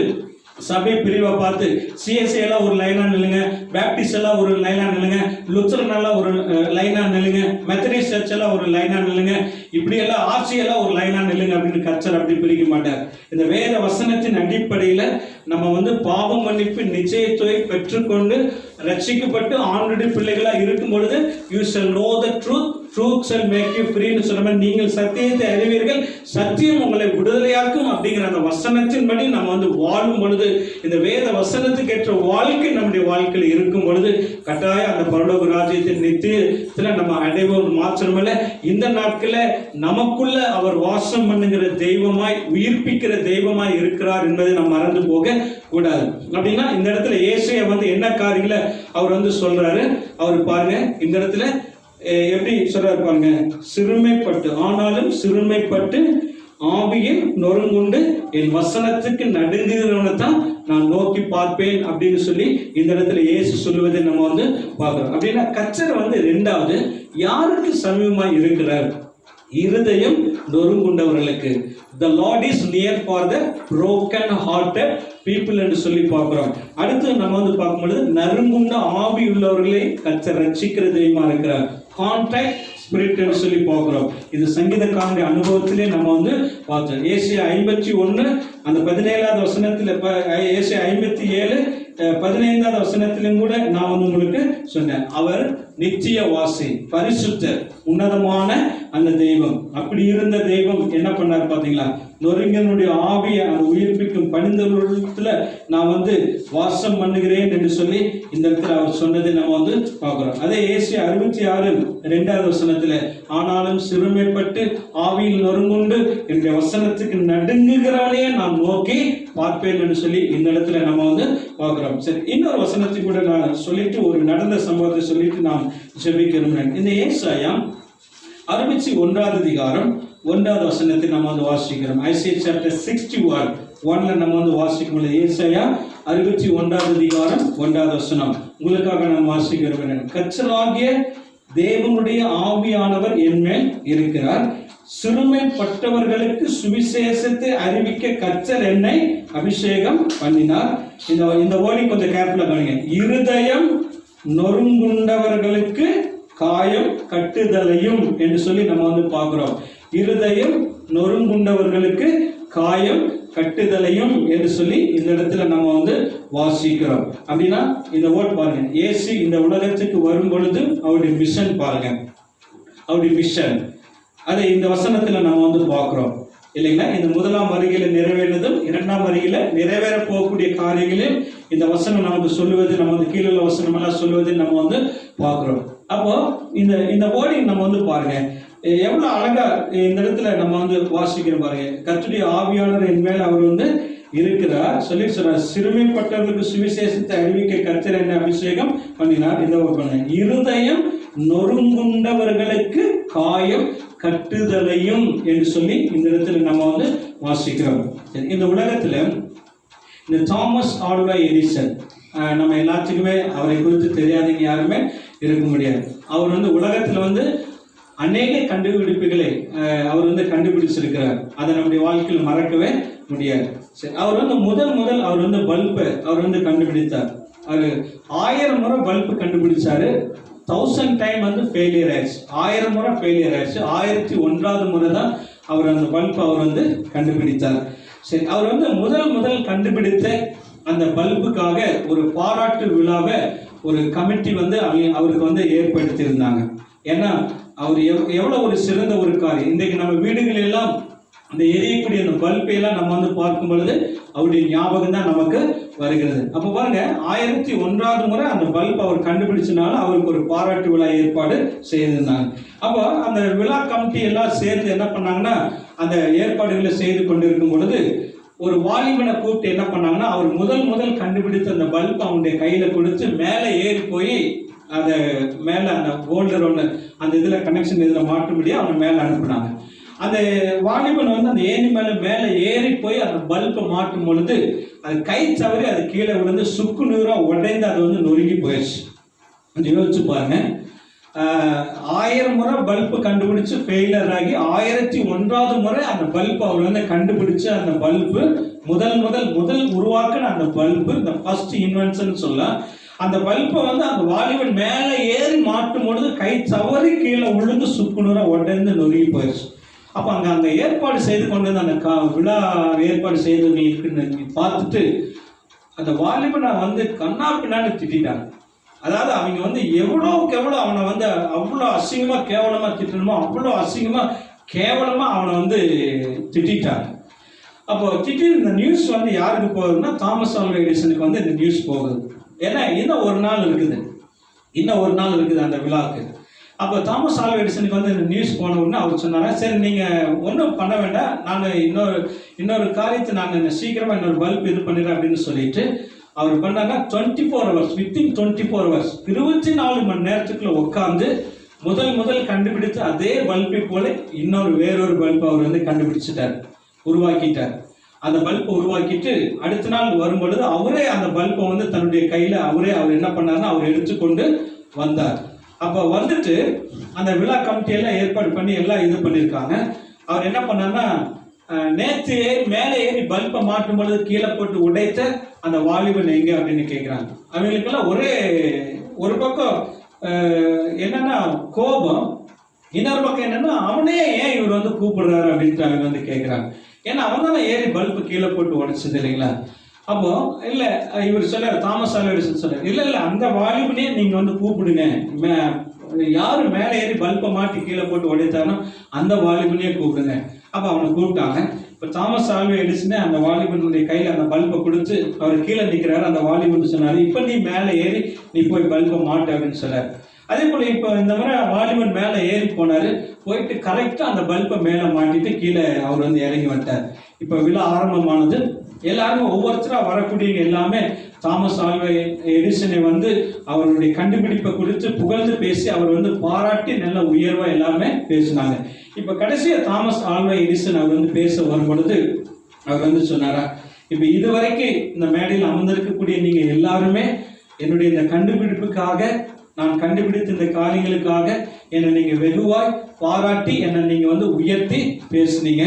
சபை பிரிவை பார்த்து, சிஎஸ்ஐ எல்லாம் ஒரு லைனா நில்லுங்க, பேப்டிஸ்ட் எல்லாம் ஒரு லைனா நில்லுங்க, லுத்தரன் எல்லாம் ஒரு லைனா நில்லுங்க, மெத்தடிஸ்ட் சர்ச் எல்லாம் ஒரு லைனா நில்லுங்க, இப்படி எல்லாம் ஆர்சி எல்லாம் ஒரு லைனா நில்லுங்க அப்படின்னு கர்த்தர் அப்படி பிரிக்க மாட்டார். இந்த வேத வசனத்தின் அடிப்படையில நம்ம வந்து பாவம் மன்னிப்பு நிச்சயத்தை பெற்றுக்கொண்டு ரட்சிக்கப்பட்டு ஆண்டுடைய பிள்ளைகளா இருக்கும் பொழுது, you shall know the truth, truth shall make you ஃப்ரீன்னு சொன்ன மாதிரி நீங்கள் சத்தியத்தை அறிவீர்கள், சத்தியம் உங்களை விடுதலையாக்கும் அப்படிங்கிற அந்த வசனத்தின்படி நம்ம வந்து வாழும் பொழுது, இந்த வேத வசனத்துக்கு ஏற்ற வாழ்க்கை நம்முடைய வாழ்க்கையில் இருக்கும் பொழுது கட்டாயம் அந்த பரலோக ராஜ்யத்தின் நித்தியத்தில் நம்ம அடைவோம். மாத்திரமல்ல, இந்த நாட்களில் நமக்குள்ள அவர் வாசம் பண்ணுகிற தெய்வமாய், உயிர்ப்பிக்கிற தெய்வமாய் இருக்கிறார் என்பதை நம்ம மறந்து போக கூடாது. அப்படின்னா இந்த இடத்துல ஏசாயா வந்து என்ன காரியங்களை அவர் வந்து சொல்றாரு, அவர் பாருங்க இந்த இடத்துல எப்படி சொல்றாரு பாருங்க. சிறுமைப்பட்டு, ஆனாலும் சிறுமைப்பட்டு ஆவியில் நொறுங்குண்டு என் வசனத்துக்கு நடுங்குகிறவனை தான் நான் நோக்கி பார்ப்பேன் அப்படின்னு சொல்லி இந்த இடத்துல இயேசு சொல்லுவதை நம்ம வந்து பார்க்கிறோம். அப்படின்னா கர்த்தர் வந்து ரெண்டாவது யாருக்கு சமீபமாய் இருக்கிறார்? இருதயம் நொறுங்குண்டவர்களுக்கு. The Lord is near for the broken hearted people என்று சொல்லி பார்க்கிறோம். அடுத்து நம்ம வந்து பார்க்கும்பொழுது நறுங்குண்ட ஆவி உள்ளவர்களை கர்த்தர் ரட்சிக்கிற தெய்வமா இருக்கிறார். கான்ட்ராக்ட் ஸ்பிரிட் என்று சொல்லி பார்க்கிறோம். இது சங்கீதக்காரனுடைய அனுபவத்திலே நம்ம வந்து பார்த்தோம். ஏசாயா 51 அந்த 17வது வசனத்தில், ஏசாயா 57 15வது வசனத்திலும் கூட நான் வந்து உங்களுக்கு சொன்னேன், அவர் நித்திய வாசி, பரிசுத்தர், உன்னதமான அந்த தெய்வம். அப்படி இருந்த தெய்வம் என்ன பண்ணார் பார்த்தீங்களா? நொறுங்கனுடைய ஆவியை அந்த உயிர்ப்பிக்கும் பணிந்தவர்களத்துல நான் வந்து வாசம் பண்ணுகிறேன் என்று சொல்லி இந்த இடத்துல அவர் சொன்னதை நம்ம வந்து பார்க்கிறோம். அதே ஏசாயா 66 2வது வசனத்துல, ஆனாலும் சிறுமைப்பட்டு ஆவியில் நொறுங்குண்டு என்னுடைய வசனத்துக்கு நடுங்குகிறவனையே நான் நோக்கி பார்ப்பேன் என்று சொல்லி இந்த இடத்துல நம்ம வந்து பார்க்கிறோம். சரி, இன்னொரு வசனத்தை கூட நான் சொல்லிட்டு ஒரு நடந்த சம்பவத்தை சொல்லிட்டு நாம் ஜெபிக்கிறோம். இந்த ஏசாயா 61வது அதிகாரம் 1வது வசனத்தை நம்ம வந்து வாசிக்கிறோம். ஐசையா சாப்டர் 61 நம்ம வந்து வாசிக்கும். ஏசாயா 61வது அதிகாரம் 1வது வசனம் உங்களுக்காக நாம் வாசிக்கிறோம். கர்த்தராகிய தேவனுடைய ஆவியானவர் என் மேல் இருக்கிறார், சிறுமைப்பட்டவர்களுக்கு சுவிசேஷத்தை அறிவிக்க கர்த்தர் என்னை அபிஷேகம் பண்ணினார். இந்த வேர்டிங் கொஞ்சம் கேர்ஃபுல்லா கவனிங்க. இருதயம் நொறுங்குண்டவர்களுக்கு காயம் கட்டுதலையும் என்று சொல்லி நம்ம வந்து பார்க்கிறோம். இருதயம் நொறுங்குண்டவர்களுக்கு காயம் கட்டுதலையும் என்று சொல்லி இந்த இடத்துல நம்ம வந்து வாசிக்கிறோம். அப்படின்னா இந்த வேர்ட் பாருங்க, இயேசு இந்த உலகத்துக்கு வரும் பொழுது அவருடைய மிஷன் பாருங்க, அவருடைய மிஷன் அதை இந்த வசனத்துல நம்ம வந்து பார்க்கிறோம் இல்லைங்களா? இந்த முதலாம் வருகையில நிறைவேறினதும் இரண்டாம் வருகையில நிறைவேற போகக்கூடிய காரியங்களையும் இந்த வசனம் நமக்கு சொல்லுவது, நம்ம வந்து கீழே உள்ள வசனம் எல்லாம் சொல்லுவதை நம்ம வந்து பார்க்கிறோம். அப்போ இந்த வேர்டிங் நம்ம வந்து பாருங்க எவ்வளவு அழகா இந்த இடத்துல நம்ம வந்து வாசிக்கிறோம் பாருங்க. கர்த்தருடைய ஆவியானவர் என் மேல் அவர் வந்து இருக்கிறார் சொல்லி சொல்றார், சிறுமைப்பட்டவர்களுக்கு சுவிசேஷத்தை அறிவிக்க கர்த்தர் என்ன அபிஷேகம் பண்ணினார். இந்த ஒரு இருதயம் நொறுங்குண்டவர்களுக்கு காயம் கட்டுதலையும் என்று சொல்லி இந்த இடத்துல நம்ம வந்து வாசிக்கிறோம். இந்த உலகத்துல இந்த தாமஸ் ஆல்வா எடிசன், நம்ம எல்லாத்துக்குமே அவரை குறித்து தெரியாதவங்க யாருமே இருக்க முடியாது. அவர் வந்து உலகத்துல வந்து அநேக கண்டுபிடிப்புகளை அவர் வந்து கண்டுபிடிச்சிருக்கிறார். அதை நம்முடைய வாழ்க்கையில் மறக்கவே முடியாது. சரி, அவர் வந்து முதல் அவர் வந்து பல்பை அவர் வந்து கண்டுபிடித்தார். அவர் 1000 முறை பல்பு கண்டுபிடிச்சாரு. 1000 டைம் வந்து ஃபெயிலியர் ஆயிடுச்சு. 1000 முறை ஃபெயிலியர் ஆயிடுச்சு. 1001வது முறை தான் அவர் அந்த பல்பை அவர் வந்து கண்டுபிடித்தார். சரி, அவர் வந்து முதல் கண்டுபிடித்த அந்த பல்புக்காக ஒரு பாராட்டு விழாவை ஒரு கமிட்டி வந்து அவருக்கு வந்து ஏற்படுத்தி இருந்தாங்க. ஏன்னா அவர் எவ்வளவு ஒரு சிறந்த ஒரு காரியம். இன்றைக்கு நம்ம வீடுகள் எல்லாம் அந்த எரியக்கூடிய அந்த பல்பை எல்லாம் நம்ம வந்து பார்க்கும் பொழுது அவருடைய ஞாபகம் தான் நமக்கு வருகிறது. அப்ப பாருங்க, 1001வது முறை அந்த பல்ப் அவர் கண்டுபிடிச்சனால அவருக்கு ஒரு பாராட்டு விழா ஏற்பாடு செய்திருந்தாங்க. அப்போ அந்த விழா கமிட்டி எல்லாம் சேர்ந்து என்ன பண்ணாங்கன்னா, அந்த ஏற்பாடுகளை செய்து கொண்டிருக்கும் பொழுது ஒரு வாலிபனை கூப்பிட்டு என்ன பண்ணாங்கன்னா, அவர் முதல் கண்டுபிடித்த அந்த பல்ப் அவனுடைய கையில கொடுத்து மேலே ஏறி போய் அதை மேலே அந்த ஹோல்டர் ஒன்று அந்த இதில் கனெக்ஷன் இதில் மாட்டும்படியாக அவனை மேலே அனுப்புனாங்க. அந்த வாலிபன் வந்து அந்த ஏணி மேலே ஏறி போய் அந்த பல்பை மாட்டும் பொழுது அது கை தவறி அது கீழே விழுந்து சுக்கு நூறாக உடைந்து அது வந்து நொறுங்கி போயிடுச்சு. கொஞ்சம் யோசிச்சு பாருங்க, 1000 முறை பல்பு கண்டுபிடிச்சு ஃபெயிலியர் ஆகி 1001வது முறை அந்த பல்பு அவர் வந்து கண்டுபிடிச்சு அந்த பல்பு முதல் உருவாக்குன அந்த பல்பு, இந்த ஃபர்ஸ்ட் இன்வென்ஷன் சொல்லலாம். அந்த பல்பை வந்து அந்த வாலிபன் மேலே ஏறி மாட்டும் பொழுது கை தவறி கீழே விழுந்து சுக்குநூறாக உடைந்து நொறுங்கி போயிடுச்சு. அப்போ அந்த ஏற்பாடு செய்து கொண்டு வந்து அந்த விழா ஏற்பாடு செய்து நீ பார்த்துட்டு அந்த வாலிபனை வந்து கண்ணா பின்னான்னு திட்டாங்க. அதாவது அவங்க வந்து எவ்வளோக்கு எவ்வளோ அவனை வந்து அவ்வளோ அசிங்கமா கேவலமா திட்டணுமோ அவ்வளோ அசிங்கமா கேவலமா அவனை வந்து திட்டாங்க. அப்போ திட்டி இந்த நியூஸ் வந்து யாருக்கு போகுதுன்னா தாமஸ் ஆல்வா எடிசனுக்கு வந்து இந்த நியூஸ் போகுது. ஏன்னா இன்னும் ஒரு நாள் இருக்குது அந்த விழாக்கு. அப்போ தாமஸ் ஆல்வா எடிசனுக்கு வந்து இந்த நியூஸ் போன உடனே அவர் சொன்னாரா, சரி நீங்கள் ஒன்றும் பண்ண வேண்டாம், நான் இன்னொரு காரியத்தை நான் சீக்கிரமாக இன்னொரு பல்ப் இது பண்ணிடுறேன் அப்படின்னு சொல்லிட்டு அவர் பண்ணாங்க. 24 hours, வித்தின் 24 hours, 24 மணி நேரத்துக்குள்ள உட்காந்து முதல் கண்டுபிடித்து அதே பல்பை போல வேறொரு பல்ப் அவர் வந்து கண்டுபிடிச்சிட்டார், உருவாக்கிட்டார். அந்த பல்பை உருவாக்கிட்டு அடுத்த நாள் வரும்பொழுது அவரே அந்த பல்பை வந்து தன்னுடைய கையில் அவர் என்ன பண்ணாருன்னா அவர் எடுத்துக்கொண்டு வந்தார். அப்போ வந்துட்டு அந்த விழா கமிட்டியெல்லாம் ஏற்பாடு பண்ணி எல்லாம் இது பண்ணியிருக்காங்க. அவர் என்ன பண்ணார்னா, நேற்று மேலே ஏறி பல்பை மாட்டும் பொழுது கீழே போட்டு உடைத்த அந்த வாலிபன் எங்க அப்படின்னு கேட்குறாங்க. அவங்களுக்கெல்லாம் ஒரு பக்கம் என்னன்னா கோபம், இன்னொரு பக்கம் என்னன்னா அவனே ஏன் இவர் வந்து கூப்பிடுறாரு அப்படின்ட்டு அவங்க வந்து கேட்குறாங்க. ஏன்னா அவன் தானே ஏறி பல்பு கீழே போட்டு உடைச்சது இல்லைங்களா. அப்போ இல்லை இவர் சொல்றாரு, தாமஸ் ஆல்வா எடிசன் சொல்றாரு, இல்லை அந்த வாலிபனே நீங்க வந்து கூப்பிடுங்க, யாரு மேலே ஏறி பல்பை மாட்டி கீழே போட்டு உடைத்தானோ அந்த வாலிபனையே கூப்பிடுங்க. அப்போ அவனை கூப்பிட்டாங்க. இப்போ தாமஸ் ஆல்வா எடிசனே அந்த வாலிபனுடைய கையில் அந்த பல்பை கொடுத்து அவர் கீழே நிற்கிறாரு. அந்த வாலிபன் சொன்னாரு, இப்போ நீ மேலே ஏறி நீ போய் பல்பை மாட்டு அப்படின்னு சொன்னார். அதே போல இப்போ இந்த மாதிரி வாலிபன் மேலே ஏறி போனாரு, போயிட்டு கரெக்டாக அந்த பல்பை மேலே மாட்டிட்டு கீழே அவர் வந்து இறங்கி வந்துட்டார். இப்போ விழா ஆரம்பமானது. எல்லாருமே ஒவ்வொருத்தராக வரக்கூடியவங்க எல்லாமே தாமஸ் ஆல்வா எடிசனை வந்து அவருடைய கண்டுபிடிப்பை குறித்து புகழ்ந்து பேசி அவர் வந்து பாராட்டி நல்ல உயர்வா எல்லாமே பேசினாங்க. இப்ப கடைசியா தாமஸ் ஆல்வா எடிசன் அவர் வந்து பேச வரும் பொழுது அவர் வந்து சொன்னாரா, இப்ப இதுவரைக்கும் இந்த மேடையில் அமர்ந்திருக்கக்கூடிய நீங்க எல்லாருமே என்னுடைய இந்த கண்டுபிடிப்புக்காக, நான் கண்டுபிடித்த இந்த காரியங்களுக்காக என்னை நீங்க வெகுவாய் பாராட்டி என்னை நீங்க வந்து உயர்த்தி பேசுனீங்க.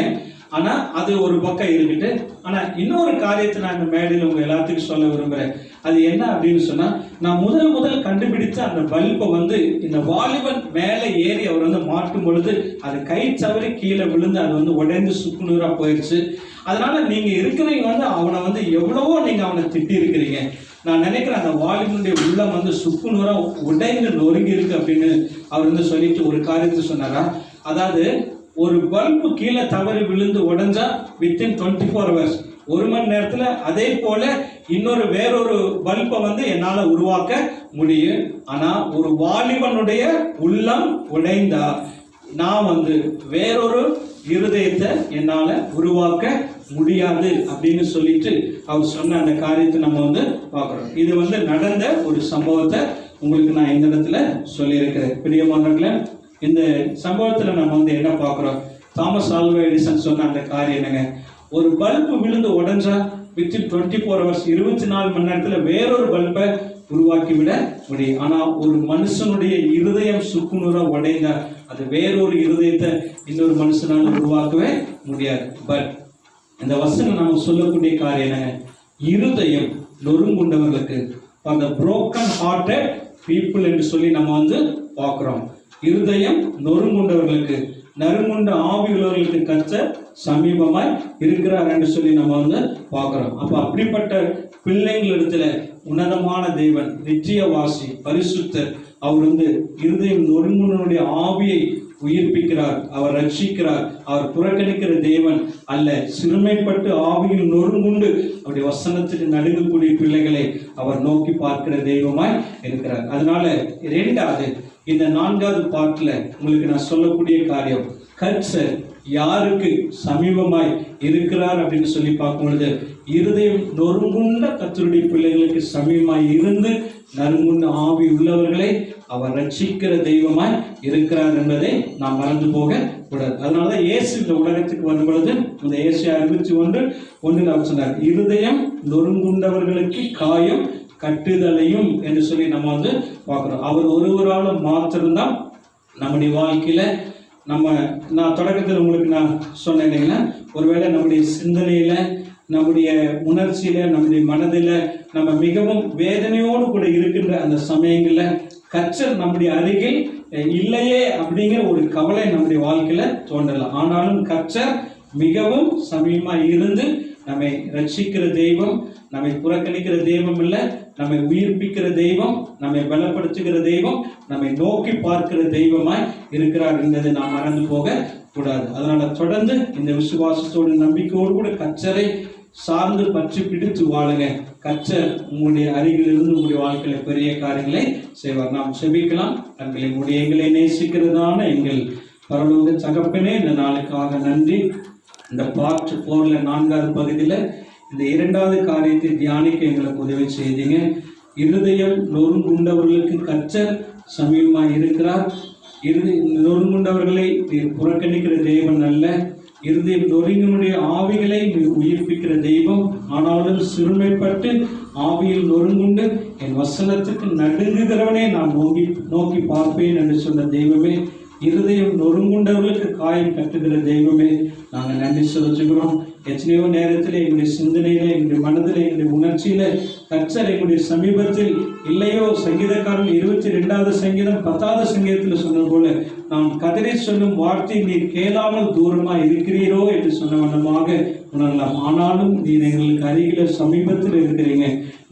ஆனா அது ஒரு பக்கம் இருக்கட்டு. ஆனா இன்னொரு காரியத்தை நான் இந்த மேடையில் உங்க எல்லாத்துக்கும் சொல்ல விரும்புறேன். அது என்ன அப்படின்னு சொன்னா, நான் முதல் கண்டுபிடித்த அந்த பல்பை வந்து இந்த வாலிபன் மேலே ஏறி அவர் வந்து மாட்டும் பொழுது அது கை தவறி கீழே விழுந்து அது வந்து உடைந்து சுக்குநூறா போயிடுச்சு. அதனால நீங்க இருக்கிறவங்க வந்து அவனை வந்து எவ்வளவோ நீங்க அவனை திட்டி இருக்கிறீங்க. நான் நினைக்கிறேன் அந்த வாலிபனுடைய உள்ளம் வந்து சுக்குநூறா உடைந்து நொறுங்கி இருக்கு அப்படின்னு அவர் வந்து சொல்லிட்டு ஒரு காரியத்தை சொன்னாரா, அதாவது ஒரு பல்பு கீழே தவறி விழுந்து உடைஞ்சா வித்தின் 24 hours, 1 மணி நேரத்துல அதே போல வேறொரு பல்பை வந்து என்னால உருவாக்க முடியும். ஆனா ஒரு வாலிபனுடைய உள்ளம் உடைந்தா நான் வந்து வேறொரு இருதயத்தை என்னால உருவாக்க முடியாது அப்படின்னு சொல்லிட்டு அவர் சொன்ன அந்த காரியத்தை நம்ம வந்து பார்க்கிறோம். இது வந்து நடந்த ஒரு சம்பவத்தை உங்களுக்கு நான் இந்த இடத்துல சொல்லியிருக்கிறேன். பிரியமானவர்களே, இந்த சம்பவத்துல நம்ம வந்து என்ன பார்க்கிறோம், தாமஸ் ஆல்வா எடிசன் சொன்ன அந்த காரியம் என்னங்க, ஒரு பல்பு விழுந்து உடைஞ்சா வித்தின் 24 hours, 24 மணி நேரத்துல வேறொரு பல்பை உருவாக்கி விட முடியும். ஆனா ஒரு மனுஷனுடைய இருதயம் சுக்குநூறா உடைந்தா அது வேறொரு இருதயத்தை இன்னொரு மனுஷனால உருவாக்கவே முடியாது. பட் இந்த வசனம் நம்ம சொல்லக்கூடிய காரியம் என்னங்க, இருதயம் நொறுங்குண்டவர்களுக்கு, for the broken hearted people என்று சொல்லி நம்ம வந்து பார்க்கிறோம். இருதயம் நொறுங்குண்டவர்களுக்கு, நறுங்குண்ட ஆவி உள்ளவர்களுக்கு கர்த்தர் சமீபமாய் இருக்கிறார் என்று சொல்லி நம்ம வந்து பார்க்கிறோம். அப்ப அப்படிப்பட்ட பிள்ளைங்களிடத்துல உன்னதமான தேவன், நித்தியவாசி, பரிசுத்தர், அவர் வந்து இருதயம் நொறுங்குண்டவனுடைய ஆவியை உயிர்ப்பிக்கிறார், அவர் ரட்சிக்கிறார். அவர் புறக்கணிக்கிற தேவன் அல்ல. சிறுமைப்பட்டு ஆவியில் நொறுங்குண்டு அவருடைய வசனத்துக்கு நடுங்கக்கூடிய பிள்ளைகளை அவர் நோக்கி பார்க்கிற தெய்வமாய் இருக்கிறார். அதனால இரண்டாவது, இந்த 4வது பார்ட்ல உங்களுக்கு நான் சொல்லக்கூடிய காரியம், கர்த்தர் யாருக்கு சமீபமாய் இருக்கிறார் அப்படின்னு சொல்லி பார்க்கும் பொழுது, இருதயம் நொறுங்குண்ட கர்த்தருடைய பிள்ளைகளுக்கு சமீபமாய் இருந்து நறுங்குண்ட ஆவி உள்ளவர்களை அவர் ரட்சிக்கிற தெய்வமாய் இருக்கிறார் என்பதை நாம் மறந்து போக கூடாது. அதனாலதான் இயேசு இந்த உலகத்துக்கு வரும் பொழுது இந்த ஏசாயா 61:1 அவர் சொன்னார், இருதயம் நொறுங்குண்டவர்களுக்கு காயம் கட்டுதலையும் என்று சொல்லி நம்ம வந்து பார்க்கிறோம். அவர் ஒருவரால மாத்திரம்தான் நம்முடைய வாழ்க்கையில நான் தொடக்கத்தில் உங்களுக்கு நான் சொன்னேன் இல்லைங்களா, ஒருவேளை நம்முடைய சிந்தனையில, நம்முடைய உணர்ச்சியில, நம்முடைய மனதில நம்ம மிகவும் வேதனையோடு கூட இருக்கின்ற அந்த சமயங்கள்ல கர்த்தர் நம்முடைய அருகில் இல்லையே அப்படிங்கிற ஒரு கவலை நம்முடைய வாழ்க்கையில தோன்றலாம். ஆனாலும் கர்த்தர் மிகவும் சமீபமா இருந்து நம்மை ரட்சிக்கிற தெய்வம், நம்மை புறக்கணிக்கிற தெய்வம் இல்லை, நம்மை உயிர்ப்பிக்கிற தெய்வம், நம்மை பலப்படுத்துகிற தெய்வம், நம்மை நோக்கி பார்க்கிற தெய்வமாய் இருக்கிறார் என்பதை நாம் மறந்து போக கூடாது. அதனால தொடர்ந்து இந்த விசுவாசத்தோடு நம்பிக்கையோடு கூட கர்த்தரை சார்ந்து பற்றி பிடித்து வாழுங்க. கர்த்தர் உங்களுடைய அருகிலிருந்து உங்களுடைய வாழ்க்கையில பெரிய காரியங்களை செய்வார். நாம் செபிக்கலாம். எங்களை நேசிக்கிறதான எங்கள் பரலோக தகப்பனே, இந்த நாளுக்காக நன்றி. இந்த பார்ட் 4ல 4வது பகுதியில் இந்த 2வது காரியத்தை தியானிக்க எங்களுக்கு உதவி செய்தீங்க. இருதயம் நொறுங்குண்டவர்களுக்கு கர்த்தர் சமீபமாய் இருக்கிறார். நொறுங்குண்டவர்களை புறக்கணிக்கிற தெய்வம் அல்ல. இருதயம் நொறுங்கினுடைய ஆவிகளை உயிர்ப்பிக்கிற தெய்வம். ஆனாலும் சிறுமைப்பட்டு ஆவியில் நொறுங்குண்டு என் வசனத்துக்கு நடுங்குகிறவனே நான் நோக்கி பார்ப்பேன் என்று சொன்ன தெய்வமே, இருதயம் நொறுங்குண்டவர்களுக்கு காயம் கட்டுகிற தெய்வமே, நாங்கள் நன்றி செலுத்துகிறோம். எத்தனையோ நேரத்தில் எங்களுடைய சிந்தனையில, எங்களுடைய மனதில், எங்களுடைய உணர்ச்சியில கர்த்தர் எங்களுடைய சமீபத்தில் இல்லையோ. சங்கீதக்காரன் 22வது சங்கீதம் 10வது சங்கீதத்தில் சொன்னது போல, நான் கதறி சொல்லும் வார்த்தை நீர் கேளாமல் தூரமா இருக்கிறீரோ என்று சொன்ன வண்ணமாக உணரலாம். ஆனாலும் நீர் எங்களுக்கு அருகில சமீபத்தில் இருக்கிறீங்க.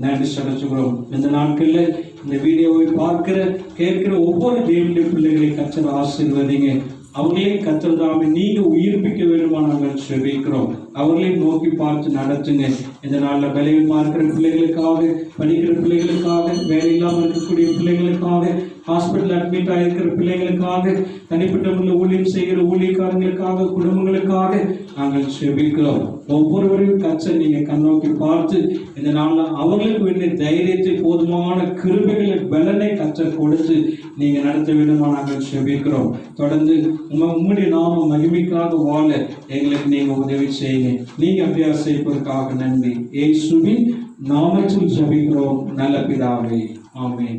நன்றி செலுத்துகிறோம். இந்த நாட்களில் இந்த வீடியோவை பார்க்கிற கேட்கிற ஒவ்வொரு தேவனுடைய பிள்ளைகளை கர்த்தர் ஆசீர்வதிங்க. அவர்களையும் கர்த்தர் தாமே நீங்க உயிர்ப்பிக்க வேண்டுமா நாங்கள் செபிக்கிறோம். அவர்களையும் நோக்கி பார்த்து நடத்துங்க. இந்த நாளில் வேலையில் பார்க்கிற பிள்ளைகளுக்காக, படிக்கிற பிள்ளைகளுக்காக, வேலை இல்லாமல் இருக்கக்கூடிய பிள்ளைகளுக்காக, ஹாஸ்பிட்டல் அட்மிட் ஆகிருக்கிற பிள்ளைகளுக்காக, தனிப்பட்ட ஊழியம் செய்கிற ஊழியக்காரங்களுக்காக, குடும்பங்களுக்காக நாங்கள் செபிக்கிறோம். ஒவ்வொருவரையும் கர்த்தர் நீங்க கண்ணோக்கி பார்த்து இந்த நாளில் அவர்களுக்கு வேண்டிய தைரியத்தை, போதுமான கிருபைகளை, பலனை கர்த்தர் கொடுத்து நீங்க நடத்த வேண்டுமா நாங்கள் செபிக்கிறோம். தொடர்ந்து உம்முடைய நாம மகிமைக்காக வாழ எங்களுக்கு நீங்க உதவி செய்யுங்க. நீங்க அப்படியா செய்வதற்காக நன்றி. இயேசுவின் நாமத்தில் ஜெபிக்கிறோம் நல்ல பிதாவே. ஆமென்.